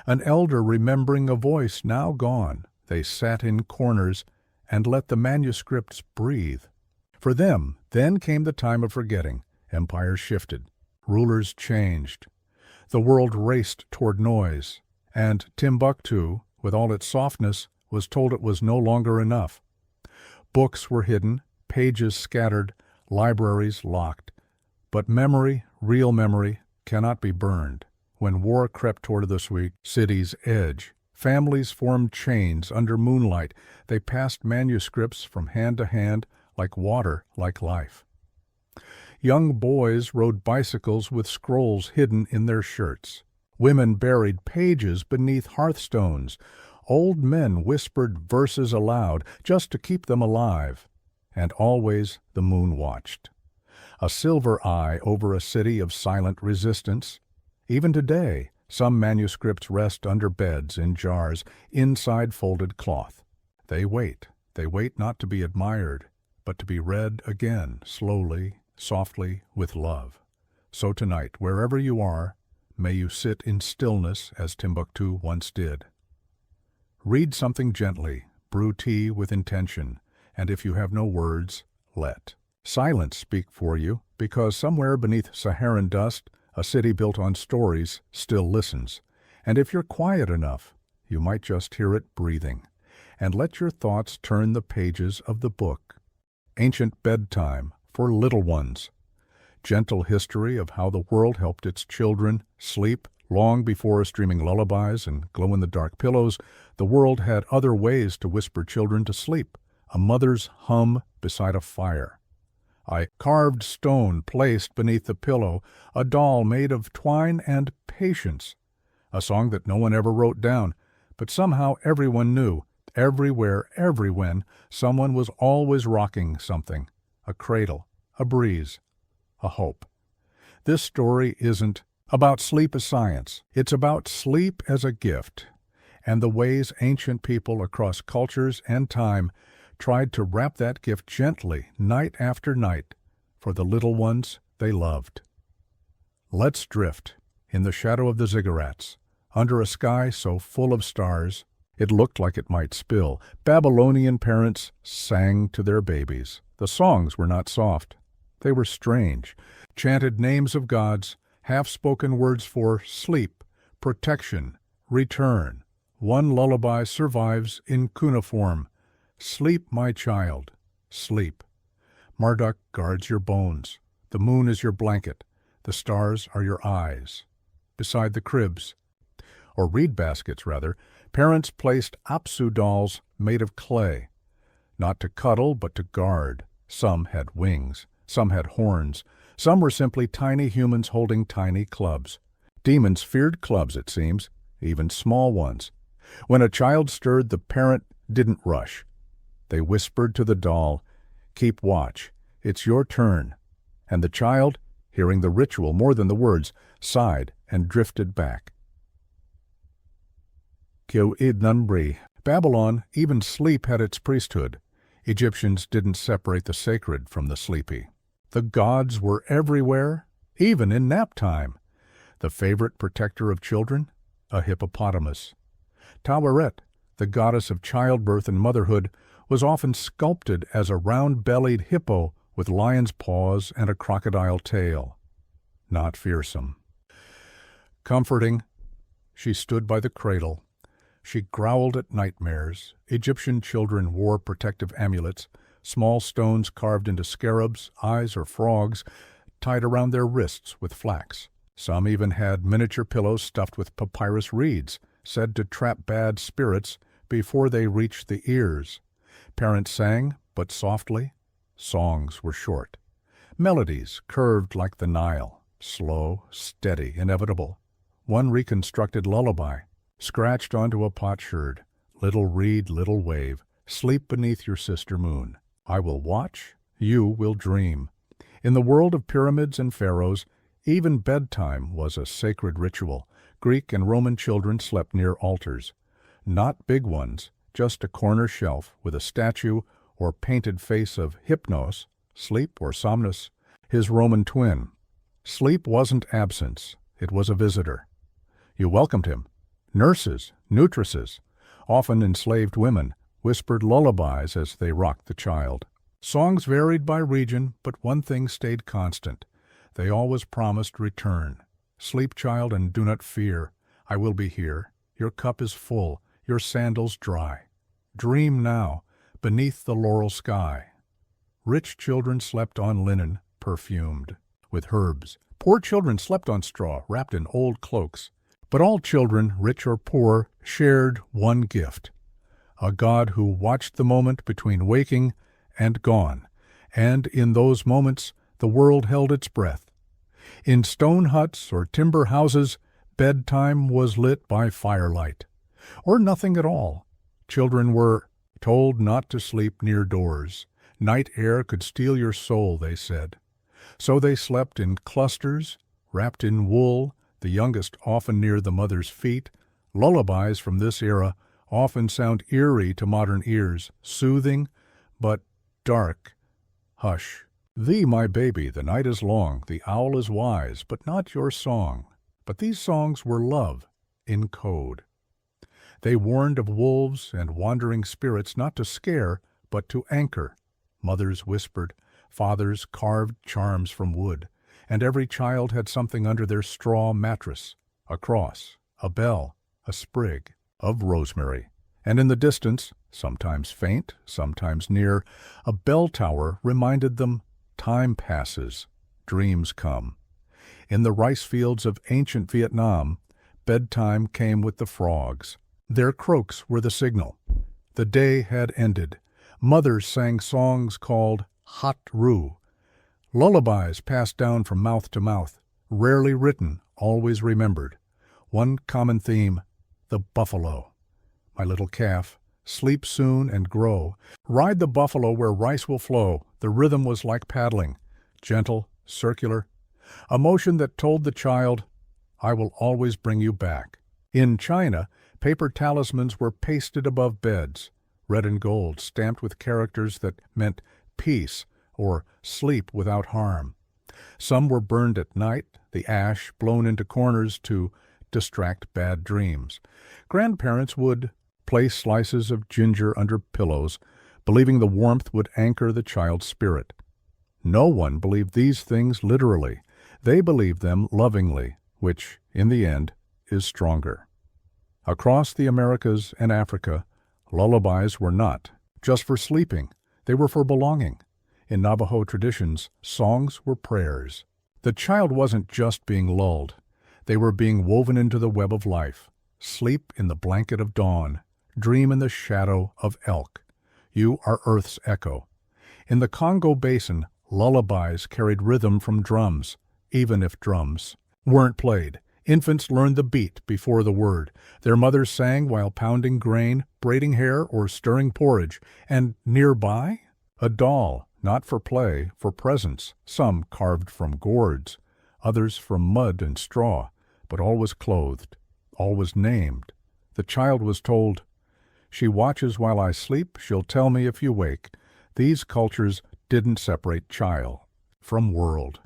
An elder remembering a voice now gone. They sat in corners and let the manuscripts breathe. For them, then came the time of forgetting. Empires shifted. Rulers changed. The world raced toward noise. And Timbuktu, with all its softness, was told it was no longer enough. Books were hidden, pages scattered, libraries locked. But memory, real memory, cannot be burned. When war crept toward the city's edge, families formed chains under moonlight. They passed manuscripts from hand to hand like water, like life. Young boys rode bicycles with scrolls hidden in their shirts. Women buried pages beneath hearthstones. Old men whispered verses aloud just to keep them alive. And always the moon watched. A silver eye over a city of silent resistance. Even today, some manuscripts rest under beds in jars, inside folded cloth. They wait not to be admired, but to be read again, slowly, softly, with love. So tonight, wherever you are, may you sit in stillness as Timbuktu once did. Read something gently, brew tea with intention, and if you have no words, let silence speak for you, because somewhere beneath Saharan dust, a city built on stories still listens. And if you're quiet enough, you might just hear it breathing. And let your thoughts turn the pages of the book. Ancient bedtime for little ones. Gentle history of how the world helped its children sleep. Long before streaming lullabies and glow-in-the-dark pillows, the world had other ways to whisper children to sleep. A mother's hum beside a fire. A carved stone placed beneath the pillow, a doll made of twine and patience. A song that no one ever wrote down, but somehow everyone knew. Everywhere, everywhen, someone was always rocking something. A cradle, a breeze, a hope. This story isn't about sleep as science. It's about sleep as a gift, and the ways ancient people across cultures and time tried to wrap that gift gently, night after night, for the little ones they loved. Let's drift, in the shadow of the ziggurats, Under a sky so full of stars, it looked like it might spill. Babylonian parents sang to their babies. The songs were not soft. They were strange, chanted names of gods, half-spoken words for sleep, protection, return. One lullaby survives in cuneiform. Sleep, my child, sleep. Marduk guards your bones. The moon is your blanket. The stars are your eyes. Beside the cribs, or reed baskets rather, parents placed Apsu dolls made of clay, not to cuddle but to guard. Some had wings, some had horns, some were simply tiny humans holding tiny clubs. Demons feared clubs, it seems, even small ones. When a child stirred, the parent didn't rush. They whispered to the doll, "Keep watch, it's your turn." And the child, hearing the ritual more than the words, sighed and drifted back. Babylon, even sleep had its priesthood. Egyptians didn't separate the sacred from the sleepy. The gods were everywhere, even in nap time. The favorite protector of children? A hippopotamus. Taweret, the goddess of childbirth and motherhood, was often sculpted as a round-bellied hippo with lion's paws and a crocodile tail. Not fearsome. Comforting, she stood by the cradle. She growled at nightmares. Egyptian children wore protective amulets, small stones carved into scarabs, eyes, or frogs, tied around their wrists with flax. Some even had miniature pillows stuffed with papyrus reeds, said to trap bad spirits before they reached the ears. Parents sang, but softly. Songs were short. Melodies curved like the Nile, slow, steady, inevitable. One reconstructed lullaby, scratched onto a potsherd, "Little reed, little wave, sleep beneath your sister moon. I will watch, you will dream." In the world of pyramids and pharaohs, even bedtime was a sacred ritual. Greek and Roman children slept near altars. Not big ones, just a corner shelf with a statue or painted face of Hypnos, sleep or Somnus, his Roman twin. Sleep wasn't absence, it was a visitor. You welcomed him. Nurses, nutresses, often enslaved women, whispered lullabies as they rocked the child. Songs varied by region, but one thing stayed constant. They always promised return. "Sleep, child, and do not fear. I will be here. Your cup is full, your sandals dry. Dream now, beneath the laurel sky." Rich children slept on linen, perfumed, with herbs. Poor children slept on straw, wrapped in old cloaks. But all children, rich or poor, shared one gift, a God who watched the moment between waking and gone, and in those moments the world held its breath. In stone huts or timber houses, bedtime was lit by firelight, or nothing at all. Children were told not to sleep near doors. Night air could steal your soul, they said. So they slept in clusters, wrapped in wool, the youngest often near the mother's feet. Lullabies from this era often sound eerie to modern ears, soothing, but dark. Hush. Thee, my baby, the night is long, the owl is wise, but not your song. But these songs were love, in code. They warned of wolves and wandering spirits, not to scare, but to anchor. Mothers whispered, fathers carved charms from wood, and every child had something under their straw mattress, a cross, a bell, a sprig of rosemary. And in the distance, sometimes faint, sometimes near, a bell tower reminded them, time passes, dreams come. In the rice fields of ancient Vietnam, bedtime came with the frogs. Their croaks were the signal. The day had ended. Mothers sang songs called Hat Ru. Lullabies passed down from mouth to mouth, rarely written, always remembered. One common theme, the buffalo. My little calf, sleep soon and grow. Ride the buffalo where rice will flow. The rhythm was like paddling, gentle, circular. A motion that told the child, I will always bring you back. In China, paper talismans were pasted above beds, red and gold, stamped with characters that meant peace or sleep without harm. Some were burned at night, the ash blown into corners to distract bad dreams. Grandparents would place slices of ginger under pillows, believing the warmth would anchor the child's spirit. No one believed these things literally. They believed them lovingly, which, in the end, is stronger. Across the Americas and Africa, lullabies were not just for sleeping. They were for belonging. In Navajo traditions, songs were prayers. The child wasn't just being lulled. They were being woven into the web of life. Sleep in the blanket of dawn. Dream in the shadow of elk. You are Earth's echo. In the Congo Basin, lullabies carried rhythm from drums, even if drums weren't played. Infants learned the beat before the word. Their mothers sang while pounding grain, braiding hair, or stirring porridge. And nearby, a doll, not for play, for presents, some carved from gourds, others from mud and straw, but always clothed, always named. The child was told, "She watches while I sleep, she'll tell me if you wake." These cultures didn't separate child from world.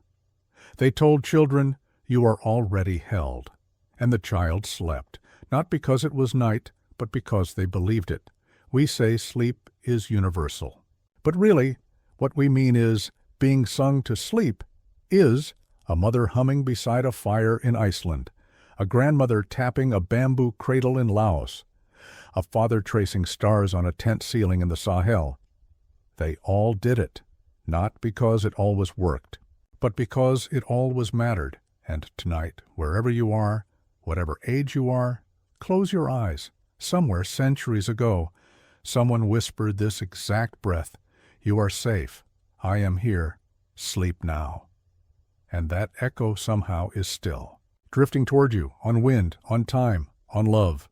They told children, "You are already held." And the child slept, not because it was night, but because they believed it. We say sleep is universal. But really, what we mean is, being sung to sleep is a mother humming beside a fire in Iceland, a grandmother tapping a bamboo cradle in Laos, a father tracing stars on a tent ceiling in the Sahel. They all did it, not because it always worked, but because it always mattered. And tonight, wherever you are, whatever age you are, close your eyes. Somewhere centuries ago, someone whispered this exact breath, "You are safe. I am here. Sleep now." And that echo somehow is still, drifting toward you, on wind, on time, on love.